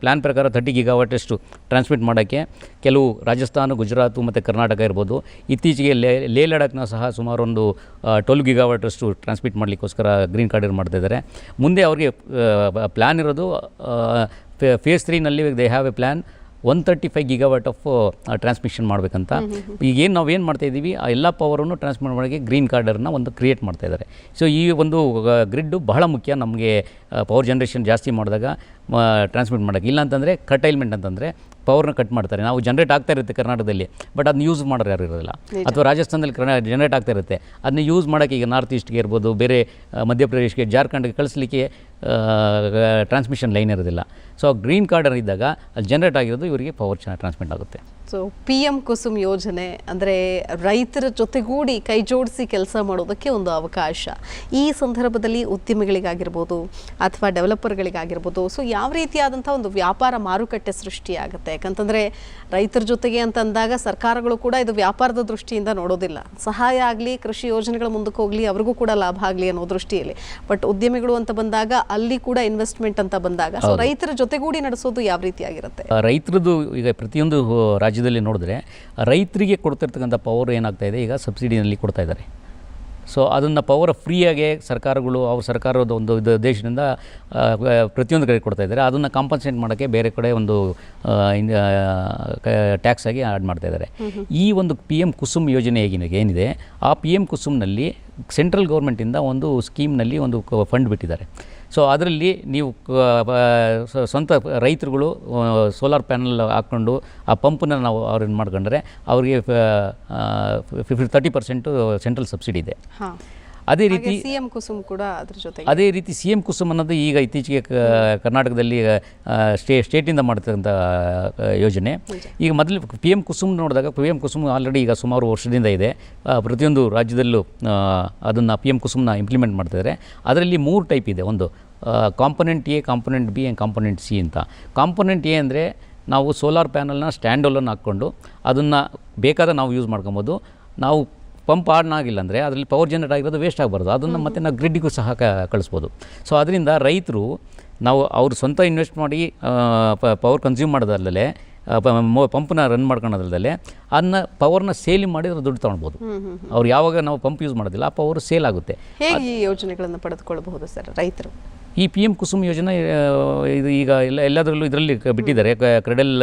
ಪ್ಲ್ಯಾನ್ ಪ್ರಕಾರ 30 ಗಿಗಾವಾಟಷ್ಟು ಟ್ರಾನ್ಸ್ಮಿಟ್ ಮಾಡೋಕ್ಕೆ ಕೆಲವು ರಾಜಸ್ಥಾನ, ಗುಜರಾತು ಮತ್ತು ಕರ್ನಾಟಕ ಇರ್ಬೋದು. ಇತ್ತೀಚೆಗೆ ಲೇ ಲಡಾಖ್ನ ಸಹ ಸುಮಾರು ಒಂದು 12 ಗಿಗಾವಾಟಷ್ಟು ಟ್ರಾನ್ಸ್ಮಿಟ್ ಮಾಡಲಿಕ್ಕೋಸ್ಕರ ಗ್ರೀನ್ ಕಾರಿಡಾರ್ ಮಾಡ್ತಾಯಿದ್ದಾರೆ. ಮುಂದೆ ಅವ್ರಿಗೆ ಪ್ಲ್ಯಾನ್ ಇರೋದು ಫೇಸ್ 3ನಲ್ಲಿ they have a plan 135 gigawatt of transmission ಮಾಡಬೇಕಂತ. ಈಗೇನು ನಾವೇನು ಮಾಡ್ತಾಯಿದ್ದೀವಿ ಆ ಎಲ್ಲ ಪವರನ್ನು ಟ್ರಾನ್ಸ್ಮಿಟ್ ಮಾಡೋಕ್ಕೆ ಗ್ರೀನ್ ಕಾರಿಡಾರ್ನ ಒಂದು ಕ್ರಿಯೇಟ್ ಮಾಡ್ತಾಯಿದ್ದಾರೆ. ಸೊ ಈ ಒಂದು ಗ್ರಿಡ್ಡು ಬಹಳ ಮುಖ್ಯ ನಮಗೆ. ಪವರ್ ಜನ್ರೇಷನ್ ಜಾಸ್ತಿ ಮಾಡಿದಾಗ ಟ್ರಾನ್ಸ್ಮಿಟ್ ಮಾಡೋಕ್ಕೆ, ಇಲ್ಲಾಂತಂದರೆ ಕಟೈಲ್ಮೆಂಟ್ ಅಂತಂದರೆ ಪವರ್ನ ಕಟ್ ಮಾಡ್ತಾರೆ. ನಾವು ಜನ್ರೇಟ್ ಆಗ್ತಾ ಇರುತ್ತೆ ಕರ್ನಾಟಕದಲ್ಲಿ, ಬಟ್ ಅದನ್ನ ಯೂಸ್ ಮಾಡೋರು ಯಾರು ಇರೋದಿಲ್ಲ. ಅಥವಾ ರಾಜಸ್ಥಾನದಲ್ಲಿ ಜನ್ರೇಟ್ ಆಗ್ತಾ ಇರುತ್ತೆ, ಅದನ್ನ ಯೂಸ್ ಮಾಡೋಕ್ಕೆ ಈಗ ನಾರ್ತ್ ಈಸ್ಟ್ಗೆ ಇರ್ಬೋದು, ಬೇರೆ ಮಧ್ಯಪ್ರದೇಶ್ಗೆ, ಜಾರ್ಖಂಡ್ಗೆ ಕಳಿಸ್ಲಿಕ್ಕೆ ಟ್ರಾನ್ಸ್ಮಿಷನ್ ಲೈನ್ ಇರೋದಿಲ್ಲ. ಸೊ ಗ್ರೀನ್ ಕಾರಿಡಾರ್ ಇದ್ದಾಗ ಅಲ್ಲಿ ಜನ್ರೇಟ್ ಆಗಿರೋದು ಇವರಿಗೆ ಪವರ್ ಚೆನ್ನಾಗಿ ಟ್ರಾನ್ಸ್ಮಿಟ್ ಆಗುತ್ತೆ. ಸೊ PM ಕುಸುಮ್ ಯೋಜನೆ ಅಂದರೆ ರೈತರ ಜೊತೆಗೂಡಿ ಕೈ ಜೋಡಿಸಿ ಕೆಲಸ ಮಾಡೋದಕ್ಕೆ ಒಂದು ಅವಕಾಶ. ಈ ಸಂದರ್ಭದಲ್ಲಿ ಉದ್ಯಮಿಗಳಿಗಾಗಿರ್ಬೋದು ಅಥವಾ ಡೆವಲಪರ್ಗಳಿಗಾಗಿರ್ಬೋದು, ಸೊ ಯಾವ ರೀತಿಯಾದಂಥ ಒಂದು ವ್ಯಾಪಾರ ಮಾರುಕಟ್ಟೆ ಸೃಷ್ಟಿಯಾಗುತ್ತೆ? ಯಾಕಂತಂದರೆ ರೈತರ ಜೊತೆಗೆ ಅಂತಂದಾಗ ಸರ್ಕಾರಗಳು ಕೂಡ ಇದು ವ್ಯಾಪಾರದ ದೃಷ್ಟಿಯಿಂದ ನೋಡೋದಿಲ್ಲ. ಸಹಾಯ ಆಗಲಿ, ಕೃಷಿ ಯೋಜನೆಗಳು ಮುಂದಕ್ಕೆ ಹೋಗಲಿ, ಅವ್ರಿಗೂ ಕೂಡ ಲಾಭ ಆಗಲಿ ಅನ್ನೋ ದೃಷ್ಟಿಯಲ್ಲಿ. ಬಟ್ ಉದ್ಯಮಿಗಳು ಅಂತ ಬಂದಾಗ ಅಲ್ಲಿ ಕೂಡ ಇನ್ವೆಸ್ಟ್ಮೆಂಟ್ ಅಂತ ಬಂದಾಗ ಸೊ ರೈತರ ಜೊತೆಗೂಡಿ ನಡೆಸೋದು ಯಾವ ರೀತಿಯಾಗಿರುತ್ತೆ? ರೈತರದ್ದು ಈಗ ಪ್ರತಿಯೊಂದು ರಾಜ್ಯದಲ್ಲಿ ನೋಡಿದ್ರೆ ರೈತರಿಗೆ ಕೊಡ್ತಿರ್ತಕ್ಕಂಥ ಪವರ್ ಏನಾಗ್ತಾ ಇದೆ, ಈಗ ಸಬ್ಸಿಡಿನಲ್ಲಿ ಕೊಡ್ತಾ ಇದ್ದಾರೆ. ಸೊ ಅದನ್ನು ಪವರ್ ಫ್ರೀಯಾಗೆ ಸರ್ಕಾರಗಳು ಅವ್ರ ಸರ್ಕಾರದ ಒಂದು ದೇಶದಿಂದ ಪ್ರತಿಯೊಂದು ಕಡೆ ಕೊಡ್ತಾ ಇದ್ದಾರೆ. ಅದನ್ನು ಕಾಂಪನ್ಸೇಟ್ ಮಾಡೋಕ್ಕೆ ಬೇರೆ ಕಡೆ ಒಂದು ಟ್ಯಾಕ್ಸ್ ಆಗಿ ಆ್ಯಡ್ ಮಾಡ್ತಾ ಇದ್ದಾರೆ. ಈ ಒಂದು PM ಕುಸುಮ್ ಯೋಜನೆ ಏನಿದೆ, ಆ PM ಕುಸುಮ್ನಲ್ಲಿ ಸೆಂಟ್ರಲ್ ಗೌರ್ಮೆಂಟಿಂದ ಒಂದು ಸ್ಕೀಮ್ನಲ್ಲಿ ಒಂದು ಫಂಡ್ ಬಿಟ್ಟಿದ್ದಾರೆ. ಸೊ ಅದರಲ್ಲಿ ನೀವು ಸ್ವಂತ ರೈತರುಗಳು ಸೋಲಾರ್ ಪ್ಯಾನಲ್ ಹಾಕ್ಕೊಂಡು ಆ ಪಂಪನ್ನು ನಾವು ಅವ್ರನ್ನ ಮಾಡ್ಕೊಂಡ್ರೆ ಅವ್ರಿಗೆ 30% ಸೆಂಟ್ರಲ್ ಸಬ್ಸಿಡಿ ಇದೆ. ಅದೇ ರೀತಿ CM ಕುಸುಮ್ ಕೂಡ ಅದ್ರ ಜೊತೆಗೆ ಅದೇ ರೀತಿ CM ಕುಸುಮ್ ಅನ್ನೋದು ಈಗ ಇತ್ತೀಚೆಗೆ ಕರ್ನಾಟಕದಲ್ಲಿ ಸ್ಟೇಟಿಂದ ಮಾಡ್ತಕ್ಕಂಥ ಯೋಜನೆ. ಈಗ ಮೊದಲು PM ಕುಸುಮ್ ನೋಡಿದಾಗ PM ಕುಸುಮ್ ಆಲ್ರೆಡಿ ಈಗ ಸುಮಾರು ವರ್ಷದಿಂದ ಇದೆ. ಪ್ರತಿಯೊಂದು ರಾಜ್ಯದಲ್ಲೂ ಅದನ್ನು PM ಕುಸುಮ್ನ ಇಂಪ್ಲಿಮೆಂಟ್ ಮಾಡ್ತಿದ್ದಾರೆ. ಅದರಲ್ಲಿ 3 ಟೈಪ್ ಇದೆ. ಒಂದು component A, component B and component C ಅಂತ. ಕಾಂಪೊನೆಂಟ್ A ಅಂದರೆ ನಾವು ಸೋಲಾರ್ ಪ್ಯಾನಲ್ನ ಸ್ಟ್ಯಾಂಡ್ ಅಲೋನ್ ಹಾಕ್ಕೊಂಡು ಅದನ್ನು ಬೇಕಾದ ನಾವು ಯೂಸ್ ಮಾಡ್ಕೊಬೋದು. ನಾವು ಪಂಪ್ ಆನ್ ಆಗಿಲ್ಲ ಅಂದರೆ ಅದರಲ್ಲಿ ಪವರ್ ಜನರೇಟ್ ಆಗಿರೋದು ವೇಸ್ಟ್ ಆಗಬಾರ್ದು, ಅದನ್ನು ಮತ್ತೆ ನಾವು ಗ್ರಿಡ್ಡಿಗೂ ಸಹ ಕಳಿಸ್ಬೋದು. ಸೊ ಅದರಿಂದ ರೈತರು ನಾವು ಅವ್ರು ಸ್ವಂತ ಇನ್ವೆಸ್ಟ್ ಮಾಡಿ ಪವರ್ ಕನ್ಸ್ಯೂಮ್ ಮಾಡೋದಲ್ಲದೆ ಪಂಪ್ನ ರನ್ ಮಾಡ್ಕೊಳೋದ್ರಲ್ಲದೆ ಅದನ್ನ ಪವರ್ನ ಸೇಲ್ ಮಾಡಿ ದುಡ್ಡು ತೊಗೊಳ್ಬೋದು. ಅವ್ರು ಯಾವಾಗ ನಾವು ಪಂಪ್ ಯೂಸ್ ಮಾಡೋದಿಲ್ಲ ಆ ಪವರ್ ಸೇಲ್ ಆಗುತ್ತೆ. ಹೇಗೆ ಈ ಯೋಜನೆಗಳನ್ನು ಪಡೆದುಕೊಳ್ಳಬಹುದು ಸರ್ ರೈತರು? ಈ PM ಕುಸುಮ್ ಯೋಜನೆ ಇದು ಈಗ ಎಲ್ಲದರಲ್ಲೂ ಇದರಲ್ಲಿ ಬಿಟ್ಟಿದ್ದಾರೆ. ಕ್ರೆಡಲ್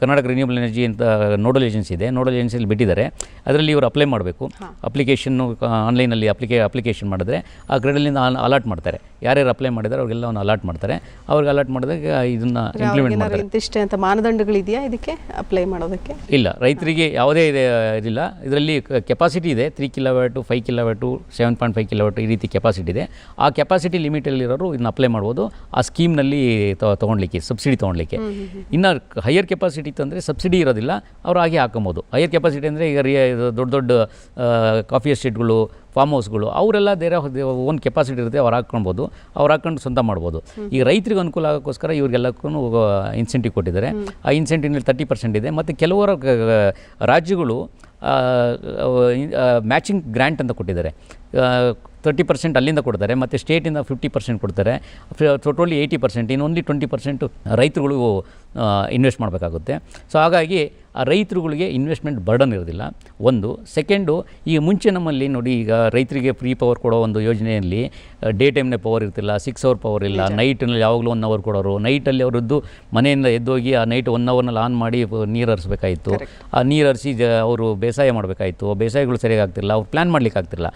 ಕರ್ನಾಟಕ ರಿನ್ಯೂಬಲ್ ಎನರ್ಜಿ ಅಂತ ನೋಡಲ್ ಏಜೆನ್ಸಿ ಇದೆ, ನೋಡಲ್ ಏಜೆನ್ಸಿಯಲ್ಲಿ ಬಿಟ್ಟಿದ್ದಾರೆ. ಅದರಲ್ಲಿ ಇವರು ಅಪ್ಲೈ ಮಾಡಬೇಕು. ಅಪ್ಲಿಕೇಶನ್ನು ಆನ್ಲೈನಲ್ಲಿ ಅಪ್ಲಿಕೇಶನ್ ಮಾಡಿದ್ರೆ ಆ ಕ್ರೆಡಲಿಂದ ಅಲಾಟ್ ಮಾಡ್ತಾರೆ. ಯಾರ್ಯಾರು ಅಪ್ಲೈ ಮಾಡಿದ್ದಾರೆ ಅವ್ರಿಗೆಲ್ಲ ಒಂದು ಅಲಾಟ್ ಮಾಡ್ತಾರೆ. ಅವ್ರಿಗೆ ಅಲಾಟ್ ಮಾಡಿದಾಗ ಇದನ್ನು ಇಂಪ್ಲಿಮೆಂಟ್ ಮಾಡ್ತಾರೆ. ಇಂತಿಷ್ಟೇ ಅಂತ ಮಾನದಂಡಗಳಿದೆಯಾ ಇದಕ್ಕೆ ಅಪ್ಲೈ ಮಾಡೋದಕ್ಕೆ? ಇಲ್ಲ, ರೈತರಿಗೆ ಯಾವುದೇ ಇದಿಲ್ಲ. ಇದರಲ್ಲಿ ಕೆಪಾಸಿಟಿ ಇದೆ 3 ಕಿಲೋವ್ಯಾಟು, 5 ಕಿಲೋವ್ಯಾಟು, 7.5 ಕಿಲೋವ್ಯಾಟು ಈ ರೀತಿ ಕೆಪಾಸಿಟಿ ಇದೆ. ಆ ಕೆಪಾಸಿಟಿ ಲಿಮಿಟಲ್ಲಿರೋರು ಇದನ್ನ ಅಪ್ಲೈ ಮಾಡ್ಬೋದು ಆ ಸ್ಕೀಮ್ನಲ್ಲಿ ತೊಗೊಳ್ಲಿಕ್ಕೆ, ಸಬ್ಸಿಡಿ ತೊಗೊಳ್ಲಿಕ್ಕೆ. ಇನ್ನು ಹೈಯರ್ ಕೆಪಾಸಿಟಿ ಇತ್ತಂದರೆ ಸಬ್ಸಿಡಿ ಇರೋದಿಲ್ಲ, ಅವರು ಹಾಗೆ ಹಾಕೊಬೋದು. ಹೈಯರ್ ಕೆಪಾಸಿಟಿ ಅಂದರೆ ಈಗ ದೊಡ್ಡ ದೊಡ್ಡ ಕಾಫಿ ಎಸ್ಟೇಟ್ಗಳು, ಫಾರ್ಮ್ ಹೌಸ್ಗಳು ಅವರೆಲ್ಲ ದೇರ ಓನ್ ಕೆಪಾಸಿಟಿ ಇರುತ್ತೆ, ಅವ್ರು ಹಾಕ್ಕೊಳ್ಬೋದು, ಅವ್ರು ಹಾಕ್ಕೊಂಡು ಸ್ವಂತ ಮಾಡ್ಬೋದು. ಈಗ ರೈತರಿಗೆ ಅನುಕೂಲ ಆಗೋಕ್ಕೋಸ್ಕರ ಇವ್ರಿಗೆಲ್ಲಕ್ಕೂ ಇನ್ಸೆಂಟಿವ್ ಕೊಟ್ಟಿದ್ದಾರೆ. ಆ ಇನ್ಸೆಂಟಿವ್ನಲ್ಲಿ 30% ಇದೆ. ಮತ್ತು ಕೆಲವರು ರಾಜ್ಯಗಳು ಮ್ಯಾಚಿಂಗ್ ಗ್ರ್ಯಾಂಟ್ ಅಂತ ಕೊಟ್ಟಿದ್ದಾರೆ. 30% ಅಲ್ಲಿಂದ ಕೊಡ್ತಾರೆ, ಮತ್ತು ಸ್ಟೇಟಿಂದ 50% ಕೊಡ್ತಾರೆ. ಟೋಟಲಿ 80%. ಇನ್ನು ಓನ್ಲಿ 20% ರೈತರುಗಳು ಇನ್ವೆಸ್ಟ್ ಮಾಡಬೇಕಾಗುತ್ತೆ. ಸೊ ಹಾಗಾಗಿ ಆ ರೈತರುಗಳಿಗೆ ಇನ್ವೆಸ್ಟ್ಮೆಂಟ್ ಬರ್ಡನ್ ಇರೋದಿಲ್ಲ. ಒಂದು. ಸೆಕೆಂಡು, ಈಗ ಮುಂಚೆ ನಮ್ಮಲ್ಲಿ ನೋಡಿ, ಈಗ ರೈತರಿಗೆ ಫ್ರೀ ಪವರ್ ಕೊಡೋ ಒಂದು ಯೋಜನೆಯಲ್ಲಿ ಡೇ ಟೈಮ್ನೇ ಪವರ್ ಇರ್ತಿಲ್ಲ, 6 ಅವರ್ ಪವರ್ ಇಲ್ಲ, ನೈಟ್ನಲ್ಲಿ ಯಾವಾಗಲೂ 1 ಅವರ್ ಕೊಡೋರು. ನೈಟಲ್ಲಿ ಅವರದ್ದು ಮನೆಯಿಂದ ಎದ್ದೋಗಿ ಆ ನೈಟ್ 1 ಅವರ್ನಲ್ಲಿ ಆನ್ ಮಾಡಿ ನೀರು ಹರಿಸ್ಬೇಕಾಯಿತು. ಆ ನೀರು ಹರಿಸಿ ಅವರು ಬೇಸಾಯ ಮಾಡಬೇಕಾಯಿತು. ಬೇಸಾಯಗಳು ಸರಿಯಾಗಿ ಆಗ್ತಿಲ್ಲ, ಅವ್ರು ಪ್ಲ್ಯಾನ್ ಮಾಡಲಿಕ್ಕೆ ಆಗ್ತಿಲ್ಲ.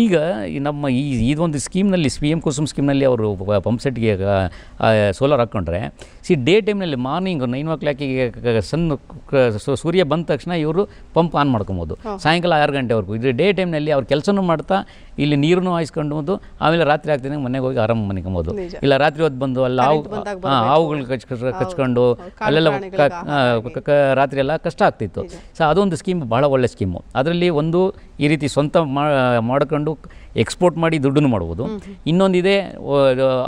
ಈಗ ನಮ್ಮ ಇದೊಂದು ಸ್ಕೀಮ್ನಲ್ಲಿ PM ಕುಸುಮ್ ಸ್ಕೀಮ್ನಲ್ಲಿ ಅವರು ಪಂಪ್ ಸೆಟ್ಗೆ ಸೋಲಾರ್ ಹಾಕ್ಕೊಂಡ್ರೆ, ಡೇ ಟೈಮ್ನಲ್ಲಿ ಮಾರ್ನಿಂಗ್ 9 o'clock ಸೂರ್ಯ ಬಂದ ತಕ್ಷಣ ಇವರು ಪಂಪ್ ಆನ್ ಮಾಡ್ಕೊಬೋದು, ಸಾಯಂಕಾಲ 6 ಗಂಟೆವರೆಗೂ. ಇದು ಡೇ ಟೈಮ್ನಲ್ಲಿ ಅವ್ರು ಕೆಲಸನೂ ಮಾಡ್ತಾ ಇಲ್ಲಿ ನೀರನ್ನು ಹಾಯಿಸ್ಕೊಂಡು ಆಮೇಲೆ ರಾತ್ರಿ ಆಗ್ತಿದ್ದಂಗೆ ಮನೆಗೆ ಹೋಗಿ ಆರಾಮ ಮನಿಕೊಬೋದು. ಇಲ್ಲ ರಾತ್ರಿ ಹೊತ್ತು ಬಂದು ಅಲ್ಲಿ ಹಾವುಗಳು ಕಚ್ಕೊಂಡು ಅಲ್ಲೆಲ್ಲ ರಾತ್ರಿ ಎಲ್ಲ ಕಷ್ಟ ಆಗ್ತಿತ್ತು. ಸೊ ಅದೊಂದು ಸ್ಕೀಮ್ ಭಾಳ ಒಳ್ಳೆ ಸ್ಕೀಮು. ಅದರಲ್ಲಿ ಒಂದು ಈ ರೀತಿ ಸ್ವಂತ ಮಾಡ್ಕೊಂಡು ಎಕ್ಸ್ಪೋರ್ಟ್ ಮಾಡಿ ದುಡ್ಡನ್ನು ಮಾಡ್ಬೋದು. ಇನ್ನೊಂದಿದೆ,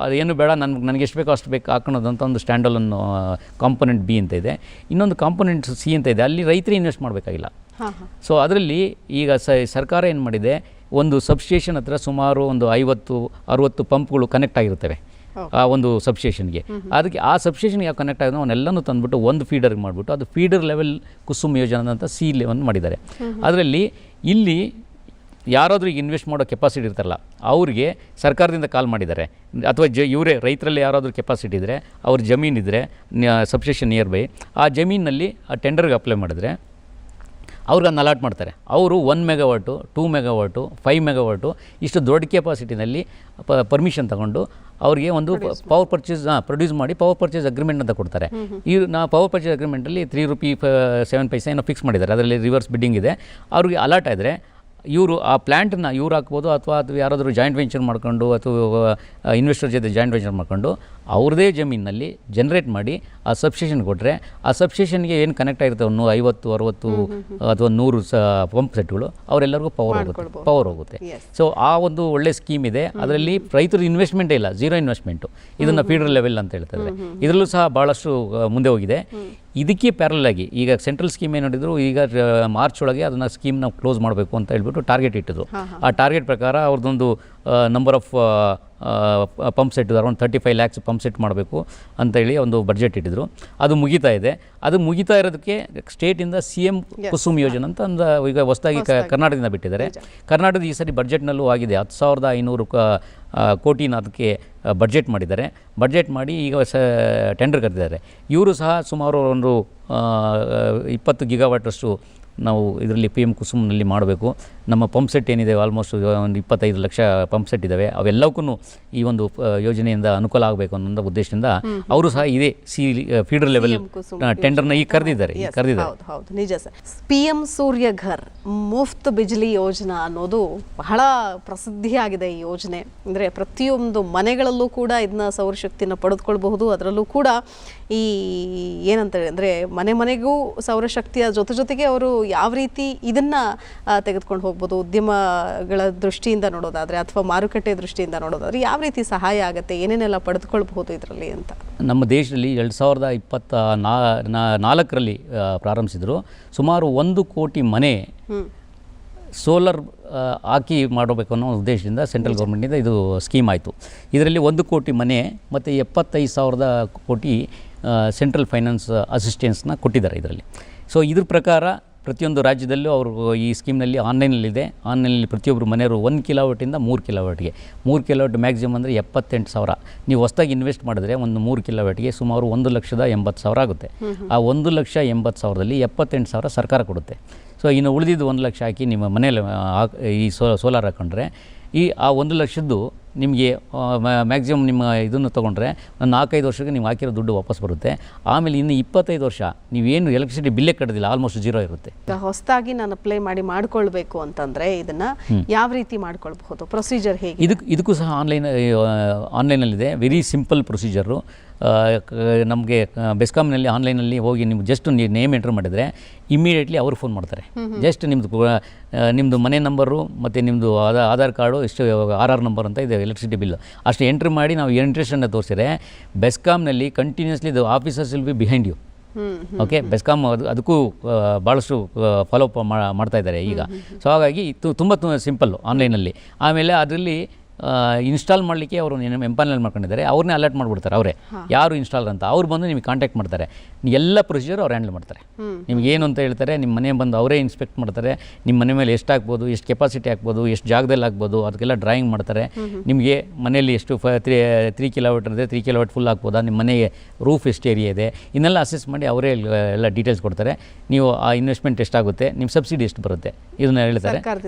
ಅದೇನು ಬೇಡ, ನನಗೆ ಎಷ್ಟು ಬೇಕೋ ಅಷ್ಟು ಬೇಕು ಹಾಕೋಣದಂತ ಒಂದು ಸ್ಟ್ಯಾಂಡಲೋನ್ ಕಾಂಪೊನೆಂಟ್ B ಅಂತ ಇದೆ. ಇನ್ನೊಂದು ಕಾಂಪೊನೆಂಟ್ C ಅಂತ ಇದೆ, ಅಲ್ಲಿ ರೈತರು ಇನ್ವೆಸ್ಟ್ ಮಾಡಬೇಕಾಗಿಲ್ಲ. ಸೊ ಅದರಲ್ಲಿ ಈಗ ಸರ್ಕಾರ ಏನು ಮಾಡಿದೆ, ಒಂದು ಸಬ್ಸ್ಟೇಷನ್ ಹತ್ರ ಸುಮಾರು ಒಂದು 50-60 ಪಂಪ್ಗಳು ಕನೆಕ್ಟ್ ಆಗಿರ್ತವೆ ಆ ಒಂದು ಸಬ್ಸ್ಟೇಷನ್ಗೆ. ಅದಕ್ಕೆ ಆ ಸಬ್ಸ್ಟೇಷನ್ಗೆ ಯಾವ ಕನೆಕ್ಟ್ ಆಗಿದೆ ಅವನ್ನೆಲ್ಲನೂ ತಂದುಬಿಟ್ಟು ಒಂದು ಫೀಡರ್ಗೆ ಮಾಡಿಬಿಟ್ಟು ಅದು ಫೀಡರ್ ಲೆವೆಲ್ ಕುಸುಮ್ ಯೋಜನೆ ಅಂತ C ಲೆವೆಲ್ ಮಾಡಿದ್ದಾರೆ. ಅದರಲ್ಲಿ ಇಲ್ಲಿ ಯಾರಾದರೂ ಈಗ ಇನ್ವೆಸ್ಟ್ ಮಾಡೋ ಕೆಪಾಸಿಟಿ ಇರ್ತಾರಲ್ಲ ಅವ್ರಿಗೆ ಸರ್ಕಾರದಿಂದ ಕಾಲ್ ಮಾಡಿದ್ದಾರೆ, ಅಥವಾ ಇವರೇ ರೈತರಲ್ಲಿ ಯಾರಾದರೂ ಕೆಪಾಸಿಟಿ ಇದ್ದರೆ, ಅವ್ರ ಜಮೀನಿದ್ರೆ ಸಬ್ಸ್ಟೇಷನ್ ನಿಯರ್ ಬೈ, ಆ ಜಮೀನಲ್ಲಿ ಆ ಟೆಂಡರ್ಗೆ ಅಪ್ಲೈ ಮಾಡಿದ್ರೆ ಅವ್ರಿಗೆ ಅದನ್ನ ಅಲಾಟ್ ಮಾಡ್ತಾರೆ. ಅವರು 1 ಮೆಗಾವಾಟು, 2 ಮೆಗಾವಾಟು, 5 ಮೆಗಾವಾಟು ಇಷ್ಟು ದೊಡ್ಡ ಕೆಪಾಸಿಟಿನಲ್ಲಿ ಪರ್ಮಿಷನ್ ತಗೊಂಡು ಅವರಿಗೆ ಒಂದು ಪವರ್ ಪರ್ಚೇಸ್ ಪ್ರೊಡ್ಯೂಸ್ ಮಾಡಿ ಪವರ್ ಪರ್ಚೇಸ್ ಅಗ್ರಿಮೆಂಟ್ ಅಂತ ಕೊಡ್ತಾರೆ. ಈ ಪವರ್ ಪರ್ಚೇಸ್ ಅಗ್ರಿಮೆಂಟಲ್ಲಿ ₹3.7 ಏನೋ ಫಿಕ್ಸ್ ಮಾಡಿದ್ದಾರೆ. ಅದರಲ್ಲಿ ರಿವರ್ಸ್ ಬಿಡ್ಡಿಂಗ್ ಇದೆ. ಅವ್ರಿಗೆ ಅಲಾಟ್ ಆದರೆ ಇವರು ಆ ಪ್ಲ್ಯಾಂಟನ್ನು ಇವ್ರು ಹಾಕ್ಬೋದು, ಅಥವಾ ಯಾರಾದರೂ ಜಾಯಿಂಟ್ ವೆಂಚರ್ ಮಾಡ್ಕೊಂಡು ಅಥವಾ ಇನ್ವೆಸ್ಟರ್ ಜೊತೆ ಜಾಯಿಂಟ್ ವೆಂಚರ್ ಮಾಡ್ಕೊಂಡು ಅವ್ರದ್ದೇ ಜಮೀನಿನಲ್ಲಿ ಜನರೇಟ್ ಮಾಡಿ ಆ ಸಬ್ಸ್ಟೇಷನ್ ಕೊಟ್ಟರೆ, ಆ ಸಬ್ಸ್ಟೇಷನ್ಗೆ ಏನು ಕನೆಕ್ಟ್ ಆಗಿರ್ತವೆ 50, 60 ಅಥವಾ 100 ಪಂಪ್ ಸೆಟ್ಗಳು ಅವರೆಲ್ಲರಿಗೂ ಪವರ್ ಹೋಗುತ್ತೆ. ಸೊ ಆ ಒಂದು ಒಳ್ಳೆ ಸ್ಕೀಮ್ ಇದೆ. ಅದರಲ್ಲಿ ರೈತರು ಇನ್ವೆಸ್ಟ್ಮೆಂಟೇ ಇಲ್ಲ, ಝೀರೋ ಇನ್ವೆಸ್ಟ್ಮೆಂಟು. ಇದನ್ನು ಫೀಡರ್ ಲೆವೆಲ್ ಅಂತ ಹೇಳ್ತಾರೆ. ಇದರಲ್ಲೂ ಸಹ ಭಾಳಷ್ಟು ಮುಂದೆ ಹೋಗಿದೆ. ಇದಕ್ಕೆ ಪ್ಯಾರಲ್ ಆಗಿ ಈಗ ಸೆಂಟ್ರಲ್ ಸ್ಕೀಮ್ ಏನು ನೋಡಿದ್ರು, ಈಗ ಮಾರ್ಚ್ ಒಳಗೆ ಅದನ್ನು ಸ್ಕೀಮ್ನ ಕ್ಲೋಸ್ ಮಾಡಬೇಕು ಅಂತ ಹೇಳ್ಬಿಟ್ಟು ಟಾರ್ಗೆಟ್ ಇಟ್ಟಿದ್ರು. ಆ ಟಾರ್ಗೆಟ್ ಪ್ರಕಾರ ಅವ್ರದ್ದೊಂದು number of pump set around 35 lakhs pump set ಮಾಡಬೇಕು ಅಂತೇಳಿ ಒಂದು ಬಡ್ಜೆಟ್ ಇಟ್ಟಿದ್ರು. ಅದು ಮುಗಿತಾ ಇದೆ. ಅದು ಮುಗಿತಾ ಇರೋದಕ್ಕೆ ಸ್ಟೇಟಿಂದ CM ಕುಸುಮ್ ಯೋಜನೆ ಅಂತ ಒಂದು ಈಗ ಹೊಸದಾಗಿ ಕರ್ನಾಟಕದಿಂದ ಬಿಟ್ಟಿದ್ದಾರೆ. ಕರ್ನಾಟಕದ ಈ ಸರಿ ಬಡ್ಜೆಟ್ನಲ್ಲೂ ಆಗಿದೆ 10,500 ಕೋಟಿನ ಅದಕ್ಕೆ ಬಡ್ಜೆಟ್ ಮಾಡಿದ್ದಾರೆ. ಬಡ್ಜೆಟ್ ಮಾಡಿ ಈಗ ಟೆಂಡರ್ ಕರೆದಿದ್ದಾರೆ. ಇವರು ಸಹ ಸುಮಾರು ಒಂದು 20 ಗಿಗಾವಾಟಷ್ಟು ನಾವು ಇದರಲ್ಲಿ PM ಕುಸುಮ್ನಲ್ಲಿ ಮಾಡಬೇಕು. ನಮ್ಮ ಪಂಪ್ ಸೆಟ್ ಏನಿದೆ ಆಲ್ಮೋಸ್ಟ್ ಒಂದು 25 ಲಕ್ಷ ಪಂಪ್ ಸೆಟ್ ಇದ್ದಾವೆ. ಅವೆಲ್ಲವಕ್ಕೂ ಈ ಒಂದು ಯೋಜನೆಯಿಂದ ಅನುಕೂಲ ಆಗಬೇಕು ಅನ್ನೋ ಉದ್ದೇಶದಿಂದ ಅವರು ಸಹ ಇದೇ ಫೀಡರ್ ಲೆವೆಲ್ ಟೆಂಡರ್ನ ಈಗ ಕರೆದಿದ್ದಾರೆ. ಹೌದು, ನಿಜ ಸರ್. PM ಸೂರ್ಯಘರ್ ಮುಫ್ತ್ ಬಿಜ್ಲಿ ಯೋಜನಾ ಅನ್ನೋದು ಬಹಳ ಪ್ರಸಿದ್ಧಿಯಾಗಿದೆ. ಈ ಯೋಜನೆ ಅಂದರೆ ಪ್ರತಿಯೊಂದು ಮನೆಗಳಲ್ಲೂ ಕೂಡ ಇದನ್ನ ಸೌರಶಕ್ತಿನ ಪಡೆದುಕೊಳ್ಬಹುದು. ಅದರಲ್ಲೂ ಕೂಡ ಈ ಏನಂತಾರೆ ಅಂದರೆ ಮನೆಗೂ ಸೌರಶಕ್ತಿಯ ಜೊತೆಗೆ ಅವರು ಯಾವ ರೀತಿ ಇದನ್ನ ತೆಗೆದುಕೊಂಡು ಹೋಗ್ಬೋದು, ಉದ್ಯಮಗಳ ದೃಷ್ಟಿಯಿಂದ ನೋಡೋದಾದ್ರೆ ಅಥವಾ ಮಾರುಕಟ್ಟೆ ದೃಷ್ಟಿಯಿಂದ ನೋಡೋದಾದ್ರೆ ಯಾವ ರೀತಿ ಸಹಾಯ ಆಗುತ್ತೆ, ಏನೇನೆಲ್ಲ ಪಡೆದುಕೊಳ್ಬಹುದು ಇದರಲ್ಲಿ ಅಂತ. ನಮ್ಮ ದೇಶದಲ್ಲಿ 2024ರಲ್ಲಿ ಪ್ರಾರಂಭಿಸಿದ್ರು. ಸುಮಾರು 1 ಕೋಟಿ ಮನೆ ಸೋಲಾರ್ ಹಾಕಿ ಮಾಡಬೇಕು ಅನ್ನೋ ಉದ್ದೇಶದಿಂದ ಸೆಂಟ್ರಲ್ ಗೌರ್ಮೆಂಟಿಂದ ಇದು ಸ್ಕೀಮ್ ಆಯಿತು. ಇದರಲ್ಲಿ 1 ಕೋಟಿ ಮನೆ ಮತ್ತು 75,000 ಕೋಟಿ ಸೆಂಟ್ರಲ್ ಫೈನಾನ್ಸ್ ಅಸಿಸ್ಟೆನ್ಸ್ನ ಕೊಟ್ಟಿದ್ದಾರೆ ಇದರಲ್ಲಿ. ಸೊ ಇದ್ರ ಪ್ರಕಾರ ಪ್ರತಿಯೊಂದು ರಾಜ್ಯದಲ್ಲೂ ಅವರು ಈ ಸ್ಕೀಮ್ನಲ್ಲಿ ಆನ್ಲೈನಲ್ಲಿದೆ. ಆನ್ಲೈನಲ್ಲಿ ಪ್ರತಿಯೊಬ್ಬರು ಮನೆಯವರು 1 ಕಿಲೋವಾಟಿಂದ 3 ಕಿಲೋವಾಟ್ಗೆ 3 ಕಿಲೋವಾಟ್ ಮ್ಯಾಕ್ಸಿಮಮ್ ಅಂದರೆ 78,000. ನೀವು ಹೊಸದಾಗಿ ಇನ್ವೆಸ್ಟ್ ಮಾಡಿದ್ರೆ ಒಂದು 3 ಕಿಲೋವಾಟ್ಗೆ ಸುಮಾರು 1,80,000 ಆಗುತ್ತೆ. ಆ 1,80,000ದಲ್ಲಿ 78,000 ಸರ್ಕಾರ ಕೊಡುತ್ತೆ. ಸೊ ಇನ್ನು ಉಳಿದಿದ್ದು 1 ಲಕ್ಷ ಹಾಕಿ ನಿಮ್ಮ ಮನೆಯಲ್ಲಿ ಈ ಸೋಲಾರ್ ಹಾಕೊಂಡ್ರೆ ಆ 1 ಲಕ್ಷದ್ದು ನಿಮಗೆ ಮ್ಯಾಕ್ಸಿಮಮ್ ನಿಮ್ಮ ಇದನ್ನು ತೊಗೊಂಡ್ರೆ 4-5 ವರ್ಷಕ್ಕೆ ನೀವು ಹಾಕಿರೋ ದುಡ್ಡು ವಾಪಸ್ ಬರುತ್ತೆ. ಆಮೇಲೆ ಇನ್ನು 25 ವರ್ಷ ನೀವೇನು ಎಲೆಕ್ಟ್ರಿಸಿಟಿ ಬಿಲ್ಲೇ ಕಟ್ಟೋದಿಲ್ಲ, ಆಲ್ಮೋಸ್ಟ್ ಜೀರೋ ಇರುತ್ತೆ. ಹೊಸದಾಗಿ ನಾನು ಅಪ್ಲೈ ಮಾಡ್ಕೊಳ್ಬೇಕು ಅಂತಂದರೆ ಇದನ್ನು ಯಾವ ರೀತಿ ಮಾಡ್ಕೊಳ್ಬಹುದು, ಪ್ರೊಸೀಜರ್ ಹೇಗೆ? ಇದಕ್ಕೂ ಸಹ ಆನ್ಲೈನಲ್ಲಿದೆ. Very simple procedure. ನಮಗೆ ಬೆಸ್ಕಾಮ್ನಲ್ಲಿ ಆನ್ಲೈನಲ್ಲಿ ಹೋಗಿ ನೀವು ಜಸ್ಟ್ ನೇಮ್ ಎಂಟ್ರ್ ಮಾಡಿದರೆ ಇಮಿಡಿಯೇಟ್ಲಿ ಅವರು ಫೋನ್ ಮಾಡ್ತಾರೆ. ಜಸ್ಟ್ ನಿಮ್ಮದು ಮನೆ ನಂಬರು ಮತ್ತು ನಿಮ್ಮದು ಆಧಾರ್ ಕಾರ್ಡು ಎಷ್ಟು RR ನಂಬರ್ ಅಂತ ಇದೆ ಎಲೆಕ್ಟ್ರಿಸಿಟಿ ಬಿಲ್ಲು ಅಷ್ಟು ಎಂಟ್ರಿ ಮಾಡಿ ನಾವು ಇಂಟ್ರೆಸ್ಟನ್ನು ತೋರಿಸಿದ್ರೆ ಬೆಸ್ಕಾಮ್ನಲ್ಲಿ continuously the officers will be behind you. Okay, BESCOM ಅದಕ್ಕೂ ಭಾಳಷ್ಟು ಫಾಲೋಅಪ್ ಮಾಡ್ತಾ ಇದ್ದಾರೆ ಈಗ. ಸೊ ಹಾಗಾಗಿ ತುಂಬ ಸಿಂಪಲ್ಲು ಆನ್ಲೈನಲ್ಲಿ. ಆಮೇಲೆ ಅದರಲ್ಲಿ ಇನ್ಸ್ಟಾಲ್ ಮಾಡಲಿಕ್ಕೆ ಅವರು ಎಂಪಾನಲ್ ಮಾಡ್ಕೊಂಡಿದ್ದಾರೆ, ಅವ್ರನ್ನೇ ಅಲರ್ಟ್ ಮಾಡಿಬಿಡ್ತಾರೆ ಅವರೇ ಯಾರು ಇನ್ಸ್ಟಾಲ್ ಅಂತ. ಅವ್ರು ಬಂದು ನಿಮಗೆ ಕಾಂಟ್ಯಾಕ್ಟ್ ಮಾಡ್ತಾರೆ, ಎಲ್ಲ ಪ್ರೊಸೀಜರ್ ಅವ್ರು ಹ್ಯಾಂಡಲ್ ಮಾಡ್ತಾರೆ. ನಿಮ್ಗೆ ಏನು ಅಂತ ಹೇಳ್ತಾರೆ, ನಿಮ್ಮ ಮನೆ ಬಂದು ಅವರೇ ಇನ್ಸ್ಪೆಕ್ಟ್ ಮಾಡ್ತಾರೆ, ನಿಮ್ಮ ಮನೆ ಮೇಲೆ ಎಷ್ಟು ಹಾಕ್ಬೋದು, ಎಷ್ಟು ಕೆಪಾಸಿಟಿ ಹಾಕ್ಬೋದು, ಎಷ್ಟು ಜಾಗದಲ್ಲಿ ಹಾಕ್ಬೋದು, ಅದಕ್ಕೆಲ್ಲ ಡ್ರಾಯಿಂಗ್ ಮಾಡ್ತಾರೆ. ನಿಮಗೆ ಮನೆಯಲ್ಲಿ ಎಷ್ಟು 3 ಕಿಲೋಮೀಟರ್ ಇದೆ, 3 ಕಿಲೋಮೀಟರ್ ಫುಲ್ ಹಾಕ್ಬೋದಾ, ನಿಮ್ಮ ಮನೆಗೆ ರೂಫ್ ಎಷ್ಟು ಏರಿಯಾ ಇದೆ, ಇನ್ನೆಲ್ಲ ಅಸೆಸ್ ಮಾಡಿ ಅವರೇ ಎಲ್ಲ ಡೀಟೇಲ್ಸ್ ಕೊಡ್ತಾರೆ. ನೀವು ಆ ಇನ್ವೆಸ್ಟ್ಮೆಂಟ್ ಎಷ್ಟಾಗುತ್ತೆ, ನಿಮ್ಮ ಸಬ್ಸಿಡಿ ಎಷ್ಟು ಬರುತ್ತೆ ಇದನ್ನ ಹೇಳ್ತಾರೆ,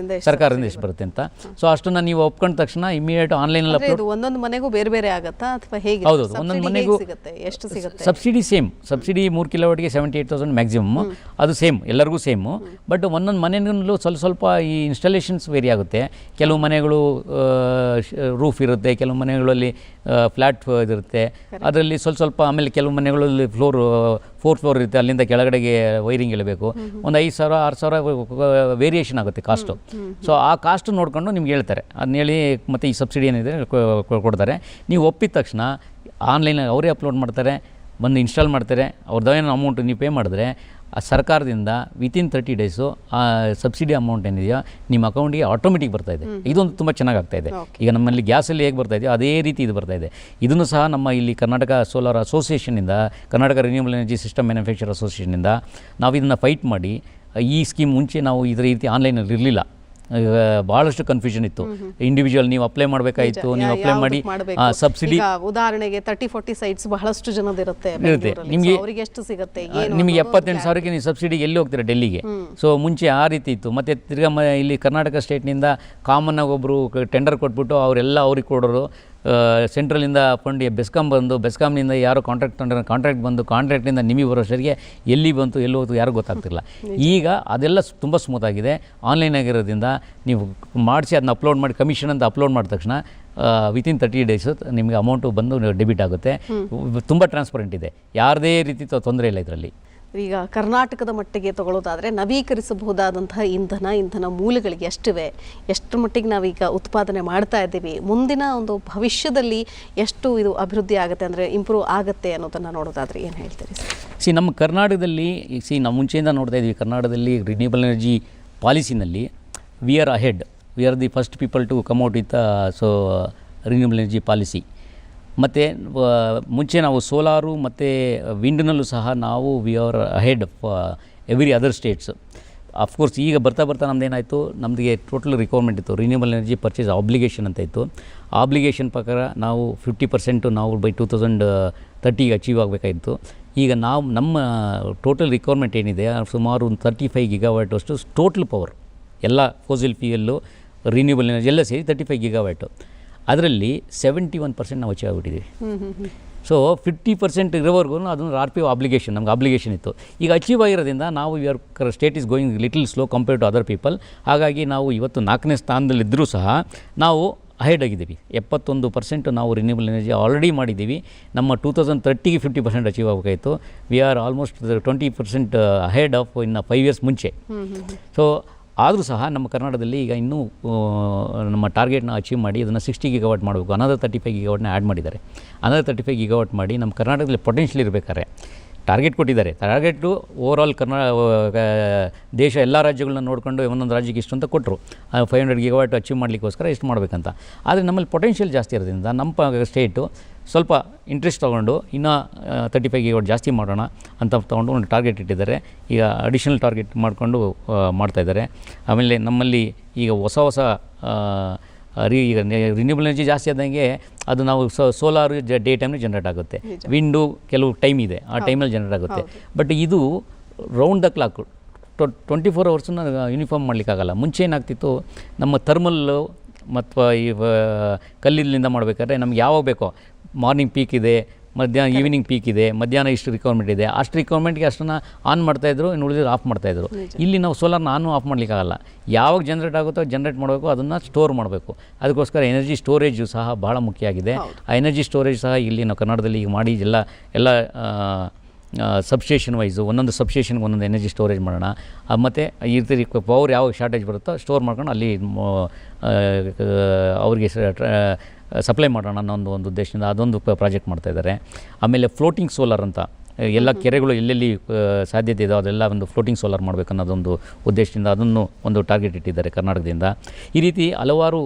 ಸರ್ಕಾರದಿಂದ ಎಷ್ಟು ಬರುತ್ತೆ ಅಂತ. ಸೊ ಅಷ್ಟನ್ನು ನೀವು ಒಪ್ಕೊಂಡ ತಕ್ಷಣ ಇಮಿಡಿಯೇಟ್ ಆನ್ಲೈನಲ್ಲಿ ಅಪ್ಲೋಡ್. ಒಂದೊಂದು ಮನೆಗೂ ಬೇರೆ ಬೇರೆ ಆಗುತ್ತಾ ಅಥವಾ ಹೇಗೆ? ಹೌದು, ಒಂದೊಂದು ಮನೆಗೂ ಎಷ್ಟು ಸಿಗುತ್ತೆ ಸಬ್ಸಿಡಿ ಸೇಮ್. ಸಬ್ಸಿಡಿ 3 ಕಿಲೋವಾಟ್ಗೆ 78,000 ಮ್ಯಾಕ್ಸಿಮಮ್, ಅದು ಸೇಮ್ ಎಲ್ಲರಿಗೂ ಸೇಮು. ಬಟ್ ಒಂದೊಂದು ಮನೆಯಲ್ಲೂ ಸ್ವಲ್ಪ ಈ ಇನ್ಸ್ಟಾಲೇಷನ್ಸ್ ವೇರಿ ಆಗುತ್ತೆ. ಕೆಲವು ಮನೆಗಳು ರೂಫ್ ಇರುತ್ತೆ, ಕೆಲವು ಮನೆಗಳಲ್ಲಿ ಫ್ಲ್ಯಾಟ್ ಇದಿರುತ್ತೆ, ಅದರಲ್ಲಿ ಸ್ವಲ್ಪ. ಆಮೇಲೆ ಕೆಲವು ಮನೆಗಳಲ್ಲಿ 4th ಫ್ಲೋರ್ ಇರುತ್ತೆ, ಅಲ್ಲಿಂದ ಕೆಳಗಡೆಗೆ ವೈರಿಂಗ್ ಇಳಬೇಕು. ಒಂದು 5,000 6,000 ವೇರಿಯೇಷನ್ ಆಗುತ್ತೆ ಕಾಸ್ಟು. ಸೊ ಆ ಕಾಸ್ಟು ನೋಡಿಕೊಂಡು ನಿಮ್ಗೆ ಹೇಳ್ತಾರೆ, ಅದನ್ನ ಹೇಳಿ ಮತ್ತು ಈ ಸಬ್ಸಿಡಿ ಏನಿದೆ ಕೊಡ್ತಾರೆ. ನೀವು ಒಪ್ಪಿದ ತಕ್ಷಣ ಆನ್ಲೈನಲ್ಲಿ ಅವರೇ ಅಪ್ಲೋಡ್ ಮಾಡ್ತಾರೆ, ಬಂದು ಇನ್ಸ್ಟಾಲ್ ಮಾಡ್ತಾರೆ. ಅವ್ರದ್ದೇನೋ ಅಮೌಂಟು ನೀವು ಪೇ ಮಾಡಿದ್ರೆ ಆ ಸರ್ಕಾರದಿಂದ ವಿತಿನ್ 30 ಡೇಸು ಆ ಸಬ್ಸಿಡಿ ಅಮೌಂಟ್ ಏನಿದೆಯೋ ನಿಮ್ಮ ಅಕೌಂಟಿಗೆ ಆಟೋಮೆಟಿಕ್ ಬರ್ತಾಯಿದೆ. ಇದೊಂದು ತುಂಬ ಚೆನ್ನಾಗಾಗ್ತಾಯಿದೆ. ಈಗ ನಮ್ಮಲ್ಲಿ ಗ್ಯಾಸಲ್ಲಿ ಹೇಗೆ ಬರ್ತಾಯಿದೆಯೋ ಅದೇ ರೀತಿ ಇದು ಬರ್ತಾಯಿದೆ. ಇದನ್ನು ಸಹ ನಮ್ಮ ಇಲ್ಲಿ ಕರ್ನಾಟಕ ಸೋಲಾರ್ ಅಸೋಸಿಯೇಷನಿಂದ, Karnataka renewable energy system manufacture ಅಸೋಸಿಯೇಷನಿಂದ ನಾವು ಇದನ್ನು ಫೈಟ್ ಮಾಡಿ, ಈ ಸ್ಕೀಮ್ ಮುಂಚೆ ನಾವು ಇದರ ರೀತಿ ಆನ್ಲೈನಲ್ಲಿ ಇರಲಿಲ್ಲ, ಭಾಳಷ್ಟು ಕನ್ಫ್ಯೂಷನ್ ಇತ್ತು. ಇಂಡಿವಿಜುವಲ್ ನೀವು ಅಪ್ಲೈ ಮಾಡಬೇಕಾಯಿತು, ನೀವು ಅಪ್ಲೈ ಮಾಡಿ ಸಬ್ಸಿಡಿ. ಉದಾಹರಣೆಗೆ 30-40 ಸೈಟ್ಸ್ ಬಹಳಷ್ಟು ಜನದಿರುತ್ತೆ, ನಿಮಗೆ ಅವರಿಗೆ ಎಷ್ಟು ಸಿಗುತ್ತೆ? ನಿಮಗೆ 78,000ಕ್ಕೆ ನೀವು ಸಬ್ಸಿಡಿಗೆ ಎಲ್ಲಿ ಹೋಗ್ತೀರಾ? ಡೆಲ್ಲಿಗೆ. ಸೊ ಮುಂಚೆ ಆ ರೀತಿ ಇತ್ತು. ಮತ್ತು ತಿರ್ಗಾ ಇಲ್ಲಿ ಕರ್ನಾಟಕ ಸ್ಟೇಟ್ನಿಂದ ಕಾಮನ್ನಾಗಿ ಒಬ್ಬರು ಟೆಂಡರ್ ಕೊಟ್ಬಿಟ್ಟು ಅವರೆಲ್ಲ ಅವ್ರಿಗೆ ಕೊಡೋರು. ಸೆಂಟ್ರಲಿಂದ ಫಂಡ್ ಬೆಸ್ಕಾಂ ಬಂದು, ಬೆಸ್ಕಾಂನಿಂದ ಯಾರೋ ಕಾಂಟ್ರಾಕ್ಟ್ ಬಂದು, ಕಾಂಟ್ರಾಕ್ಟಿಂದ ನಿಮಗೆ ಬರೋಷ್ಟರಿಗೆ ಎಲ್ಲಿ ಬಂತು ಎಲ್ಲಿ ಹೋಯ್ತು ಯಾರು ಗೊತ್ತಾಗ್ತಿಲ್ಲ. ಈಗ ಅದೆಲ್ಲ ತುಂಬ ಸ್ಮೂತ್ ಆಗಿದೆ. ಆನ್ಲೈನ್ ಆಗಿರೋದ್ರಿಂದ ನೀವು ಮಾಡಿಸಿ ಅದನ್ನ ಅಪ್ಲೋಡ್ ಮಾಡಿ, ಕಮಿಷನ್ ಅಂತ ಅಪ್ಲೋಡ್ ಮಾಡಿದ ತಕ್ಷಣ ವಿತಿನ್ 30 ಡೇಸ್ ನಿಮಗೆ ಅಮೌಂಟು ಬಂದು ಡೆಬಿಟ್ ಆಗುತ್ತೆ. ತುಂಬ ಟ್ರಾನ್ಸ್ಪರೆಂಟ್ ಇದೆ, ಯಾವುದೇ ರೀತಿ ತೊಂದರೆ ಇಲ್ಲ ಇದರಲ್ಲಿ. ಈಗ ಕರ್ನಾಟಕದ ಮಟ್ಟಿಗೆ ತಗೊಳ್ಳೋದಾದರೆ ನವೀಕರಿಸಬಹುದಾದಂತಹ ಇಂಧನ ಮೂಲಗಳಿಗೆ ಎಷ್ಟಿವೆ, ಎಷ್ಟು ಮಟ್ಟಿಗೆ ನಾವೀಗ ಉತ್ಪಾದನೆ ಮಾಡ್ತಾ ಇದ್ದೀವಿ, ಮುಂದಿನ ಒಂದು ಭವಿಷ್ಯದಲ್ಲಿ ಎಷ್ಟು ಇದು ಅಭಿವೃದ್ಧಿ ಆಗುತ್ತೆ, ಅಂದರೆ ಇಂಪ್ರೂವ್ ಆಗುತ್ತೆ ಅನ್ನೋದನ್ನು ನೋಡೋದಾದರೆ ಏನು ಹೇಳ್ತೀರಿ? ನಮ್ಮ ಕರ್ನಾಟಕದಲ್ಲಿ ನಾವು ಮುಂಚೆಯಿಂದ ನೋಡ್ತಾ ಇದ್ದೀವಿ, ಕರ್ನಾಟಕದಲ್ಲಿ ರಿನ್ಯೂಬಲ್ ಎನರ್ಜಿ ಪಾಲಿಸಿನಲ್ಲಿ we are ahead. We are the first people to come out with renewable energy policy. ಮತ್ತು ಮುಂಚೆ ನಾವು ಸೋಲಾರು ಮತ್ತು ವಿಂಡ್ನಲ್ಲೂ ಸಹ ನಾವು we are ahead of every other states. Of course ಈಗ ಬರ್ತಾ ನಮ್ಮದೇನಾಯಿತು, ನಮಗೆ ಟೋಟಲ್ ರಿಕ್ವೈರ್ಮೆಂಟ್ ಇತ್ತು, ರಿನ್ಯೂಬಲ್ ಎನರ್ಜಿ ಪರ್ಚೇಸ್ ಆಬ್ಲಿಗೇಷನ್ ಅಂತ ಇತ್ತು. ಆಬ್ಲಿಗೇಷನ್ ಪ್ರಕಾರ ನಾವು 50% ನಾವು ಬೈ 2030 ಅಚೀವ್ ಆಗಬೇಕಾಗಿತ್ತು. ಈಗ ನಾವು ನಮ್ಮ ಟೋಟಲ್ ರಿಕ್ವೈರ್ಮೆಂಟ್ ಏನಿದೆ ಸುಮಾರು 35 ಗಿಗಾವ್ಯಾಟ್ ಅಷ್ಟು ಟೋಟಲ್ ಪವರ್, ಎಲ್ಲ ಫೋಸಿಲ್ ಫ್ಯೂಯಲ್ಲು ರಿನ್ಯೂಬಲ್ ಎನರ್ಜಿ ಎಲ್ಲ ಸೇರಿ 35 ಗಿಗಾವ್ಯಾಟು. ಅದರಲ್ಲಿ 71% ನಾವು ಅಚೀವ್ ಆಗಿಬಿಟ್ಟಿದ್ದೀವಿ. ಸೊ 50% ಇರೋವರೆಗೂ ಅದನ್ನು RPO ಆಬ್ಲಿಗೇಷನ್, ನಮ್ಗೆ ಆಬ್ಲಿಗೇಷನ್ ಇತ್ತು. ಈಗ ಅಚೀವ್ ಆಗಿರೋದ್ರಿಂದ ನಾವು state is going little slow compare to other people. ಹಾಗಾಗಿ ನಾವು ಇವತ್ತು 4ನೇ ಸ್ಥಾನದಲ್ಲಿದ್ದರೂ ಸಹ ನಾವು ಅಹೆಡ್ ಆಗಿದ್ದೀವಿ. 71% ನಾವು ರಿನ್ಯೂಬಲ್ ಎನರ್ಜಿ ಆಲ್ರೆಡಿ ಮಾಡಿದ್ದೀವಿ. ನಮ್ಮ 2030ಗೆ 50% ಅಚೀವ್ ಆಗಬೇಕಾಯಿತು. We are almost 20% ahead of ಇನ್ನು 5 ಇಯರ್ಸ್ ಮುಂಚೆ. ಸೊ ಆದರೂ ಸಹ ನಮ್ಮ ಕರ್ನಾಟಕದಲ್ಲಿ ಈಗ ಇನ್ನೂ ನಮ್ಮ ಟಾರ್ಗೆಟ್ನ ಅಚೀವ್ ಮಾಡಿ ಅದನ್ನು 60 ಗಿಗಾವಾಟ್ ಮಾಡಬೇಕು. ಅನದರ್ 35 ಗಿಗಾವಾಟ್ನ ಆ್ಯಡ್ ಮಾಡಿದ್ದಾರೆ. ಅನದರ್ 35 ಗಿಗಾವಾಟ್ ಮಾಡಿ ನಮ್ಮ ಕರ್ನಾಟಕದಲ್ಲಿ ಪೊಟೆನ್ಷಿಯಲ್ ಇರಬೇಕಾದ್ರೆ ಟಾರ್ಗೆಟ್ ಕೊಟ್ಟಿದ್ದಾರೆ. ಟಾರ್ಗೆಟು ಓವರಾಲ್ ದೇಶ ಎಲ್ಲ ರಾಜ್ಯಗಳನ್ನ ನೋಡಿಕೊಂಡು ಒಂದೊಂದು ರಾಜ್ಯಕ್ಕೆ ಇಷ್ಟು ಅಂತ ಕೊಟ್ಟರು. 500 ಗಿಗಾವಾಟ್ ಅಚೀವ್ ಮಾಡಲಿಕ್ಕೋಸ್ಕರ ಎಷ್ಟು ಮಾಡಬೇಕಂತ. ಆದರೆ ನಮ್ಮಲ್ಲಿ ಪೊಟೆನ್ಷಿಯಲ್ ಜಾಸ್ತಿ ಇರೋದ್ರಿಂದ ನಮ್ಮ ಸ್ಟೇಟು ಸ್ವಲ್ಪ ಇಂಟ್ರೆಸ್ಟ್ ತೊಗೊಂಡು ಇನ್ನೂ 35 ಗಿಗಾವಾಟ್ ಜಾಸ್ತಿ ಮಾಡೋಣ ಅಂತ ತೊಗೊಂಡು ಒಂದು ಟಾರ್ಗೆಟ್ ಇಟ್ಟಿದ್ದಾರೆ. ಈಗ ಅಡಿಷನಲ್ ಟಾರ್ಗೆಟ್ ಮಾಡಿಕೊಂಡು ಮಾಡ್ತಾಯಿದ್ದಾರೆ. ಆಮೇಲೆ ನಮ್ಮಲ್ಲಿ ಈಗ ಹೊಸ ಈಗ ರಿನ್ಯೂಬಲ್ ಎನರ್ಜಿ ಜಾಸ್ತಿ ಆದಂಗೆ ಅದು ನಾವು ಸೋಲಾರು ಡೇ ಟೈಮ್ನಲ್ಲಿ ಜನ್ರೇಟ್ ಆಗುತ್ತೆ, ವಿಂಡು ಕೆಲವು ಟೈಮ್ ಇದೆ, ಆ ಟೈಮಲ್ಲಿ ಜನ್ರೇಟ್ ಆಗುತ್ತೆ. ಬಟ್ ಇದು ರೌಂಡ್ ದ ಕ್ಲಾಕ್ 24 ಅವರ್ಸನ್ನ ಯೂನಿಫಾರ್ಮ್ ಮಾಡಲಿಕ್ಕಾಗಲ್ಲ. ಮುಂಚೆ ಏನಾಗ್ತಿತ್ತು, ನಮ್ಮ ಥರ್ಮಲ್ಲು ಮತ್ತು ಈ ಕಲ್ಲಿಂದ ಮಾಡಬೇಕಾದ್ರೆ ನಮ್ಗೆ ಯಾವಾಗ ಬೇಕೋ, ಮಾರ್ನಿಂಗ್ ಪೀಕ್ ಇದೆ, ಮಧ್ಯಾಹ್ನ ಈವ್ನಿಂಗ್ ಪೀಕ್ ಇದೆ, ಮಧ್ಯಾಹ್ನ ಇಷ್ಟು ರಿಕ್ವೈರ್ಮೆಂಟ್ ಇದೆ, ಅಷ್ಟು ರಿಕ್ವೈರ್ಮೆಂಟ್ಗೆ ಅಷ್ಟನ್ನು ಆನ್ ಮಾಡ್ತಾಯಿದ್ರು, ಇನ್ನು ಉಳಿದಿದ್ದು ಆಫ್ ಮಾಡ್ತಾಯಿದ್ರು. ಇಲ್ಲಿ ನಾವು ಸೋಲಾರ್ನ ಆಫ್ ಮಾಡಲಿಕ್ಕಾಗಲ್ಲ. ಯಾವಾಗ ಜನ್ರೇಟ್ ಆಗುತ್ತೋ ಜನ್ರೇಟ್ ಮಾಡಬೇಕು, ಅದನ್ನು ಸ್ಟೋರ್ ಮಾಡಬೇಕು. ಅದಕ್ಕೋಸ್ಕರ ಎನರ್ಜಿ ಸ್ಟೋರೇಜು ಸಹ ಭಾಳ ಮುಖ್ಯ ಆಗಿದೆ. ಆ ಎನರ್ಜಿ ಸ್ಟೋರೇಜ್ ಸಹ ಇಲ್ಲಿ ನಾವು ಕರ್ನಾಟಕದಲ್ಲಿ ಈಗ ಮಾಡಿ ಎಲ್ಲ ಸಬ್ಸ್ಟೇಷನ್ ವೈಸು ಒಂದೊಂದು ಸಬ್ಸ್ಟೇಷನ್ಗೆ ಒಂದೊಂದು ಎನರ್ಜಿ ಸ್ಟೋರೇಜ್ ಮಾಡೋಣ. ಮತ್ತು ಈ ರೀತಿ ಪವರ್ ಯಾವಾಗ ಶಾರ್ಟೇಜ್ ಬರುತ್ತೋ ಸ್ಟೋರ್ ಮಾಡ್ಕೊಂಡು ಅಲ್ಲಿ ಅವ್ರಿಗೆ ಸಪ್ಲೈ ಮಾಡೋಣ ಅನ್ನೋ ಒಂದು ಉದ್ದೇಶದಿಂದ ಅದೊಂದು ಪ್ರಾಜೆಕ್ಟ್ ಮಾಡ್ತಾಯಿದ್ದಾರೆ. ಆಮೇಲೆ ಫ್ಲೋಟಿಂಗ್ ಸೋಲಾರ್ ಅಂತ ಎಲ್ಲ ಕೆರೆಗಳು ಎಲ್ಲೆಲ್ಲಿ ಸಾಧ್ಯತೆ ಇದೆ ಅದೆಲ್ಲ ಒಂದು ಫ್ಲೋಟಿಂಗ್ ಸೋಲಾರ್ ಮಾಡಬೇಕು ಅನ್ನೋದೊಂದು ಉದ್ದೇಶದಿಂದ ಅದನ್ನು ಒಂದು ಟಾರ್ಗೆಟ್ ಇಟ್ಟಿದ್ದಾರೆ ಕರ್ನಾಟಕದಿಂದ. ಈ ರೀತಿ ಹಲವಾರು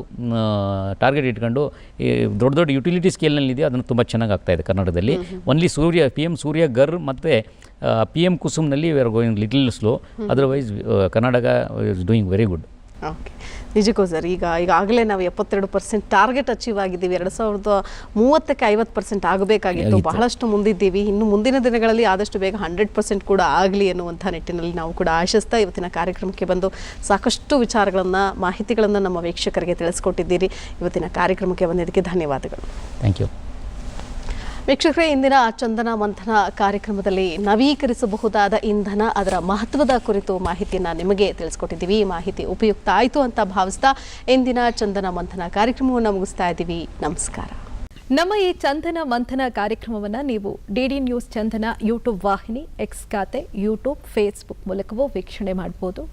ಟಾರ್ಗೆಟ್ ಇಟ್ಕೊಂಡು ಈ ದೊಡ್ಡ ದೊಡ್ಡ ಯುಟಿಲಿಟಿ ಸ್ಕೇಲ್ನಲ್ಲಿದೆ, ಅದನ್ನು ತುಂಬ ಚೆನ್ನಾಗಿ ಆಗ್ತಾಯಿದೆ ಕರ್ನಾಟಕದಲ್ಲಿ. ಒನ್ಲಿ PM ಸೂರ್ಯ ಗರ್ ಮತ್ತು PM ಕುಸುಮ್ನಲ್ಲಿ we are going little slow, otherwise Karnataka is doing very good. Okay, ನಿಜಕ್ಕೂ ಸರ್. ಈಗಾಗಲೇ ನಾವು 72% ಟಾರ್ಗೆಟ್ ಅಚೀವ್ ಆಗಿದ್ದೀವಿ. 2030ಕ್ಕೆ 50% ಆಗಬೇಕಾಗಿತ್ತು. ಬಹಳಷ್ಟು ಮುಂದಿದ್ದೀವಿ. ಇನ್ನು ಮುಂದಿನ ದಿನಗಳಲ್ಲಿ ಆದಷ್ಟು ಬೇಗ 100% ಕೂಡ ಆಗಲಿ ಅನ್ನುವಂಥ ನಿಟ್ಟಿನಲ್ಲಿ ನಾವು ಕೂಡ ಆಶಿಸ್ತಾ ಇವತ್ತಿನ ಕಾರ್ಯಕ್ರಮಕ್ಕೆ ಬಂದು ಸಾಕಷ್ಟು ವಿಚಾರಗಳನ್ನು, ಮಾಹಿತಿಗಳನ್ನು ನಮ್ಮ ವೀಕ್ಷಕರಿಗೆ ತಿಳಿಸ್ಕೊಟ್ಟಿದ್ದೀರಿ. ಇವತ್ತಿನ ಕಾರ್ಯಕ್ರಮಕ್ಕೆ ಬಂದಿದ್ದಕ್ಕೆ ಧನ್ಯವಾದಗಳು. Thank you. ವೀಕ್ಷಕರೇ, ಇಂದಿನ ಚಂದನ ಮಂಥನ ಕಾರ್ಯಕ್ರಮದಲ್ಲಿ ನವೀಕರಿಸಬಹುದಾದ ಇಂಧನ, ಅದರ ಮಹತ್ವದ ಕುರಿತು ಮಾಹಿತಿಯನ್ನು ನಿಮಗೆ ತಿಳಿಸ್ಕೊಟ್ಟಿದ್ದೀವಿ. ಈ ಮಾಹಿತಿ ಉಪಯುಕ್ತ ಆಯಿತು ಅಂತ ಭಾವಿಸ್ತಾ ಇಂದಿನ ಚಂದನ ಮಂಥನ ಕಾರ್ಯಕ್ರಮವನ್ನು ಮುಗಿಸ್ತಾ ಇದ್ದೀವಿ. ನಮಸ್ಕಾರ. ನಮ್ಮ ಈ ಚಂದನ ಮಂಥನ ಕಾರ್ಯಕ್ರಮವನ್ನು ನೀವು DD ನ್ಯೂಸ್ ಚಂದನ ಯೂಟ್ಯೂಬ್ ವಾಹಿನಿ, ಎಕ್ಸ್ ಖಾತೆ, ಯೂಟ್ಯೂಬ್, ಫೇಸ್ಬುಕ್ ಮೂಲಕವೂ ವೀಕ್ಷಣೆ ಮಾಡಬಹುದು.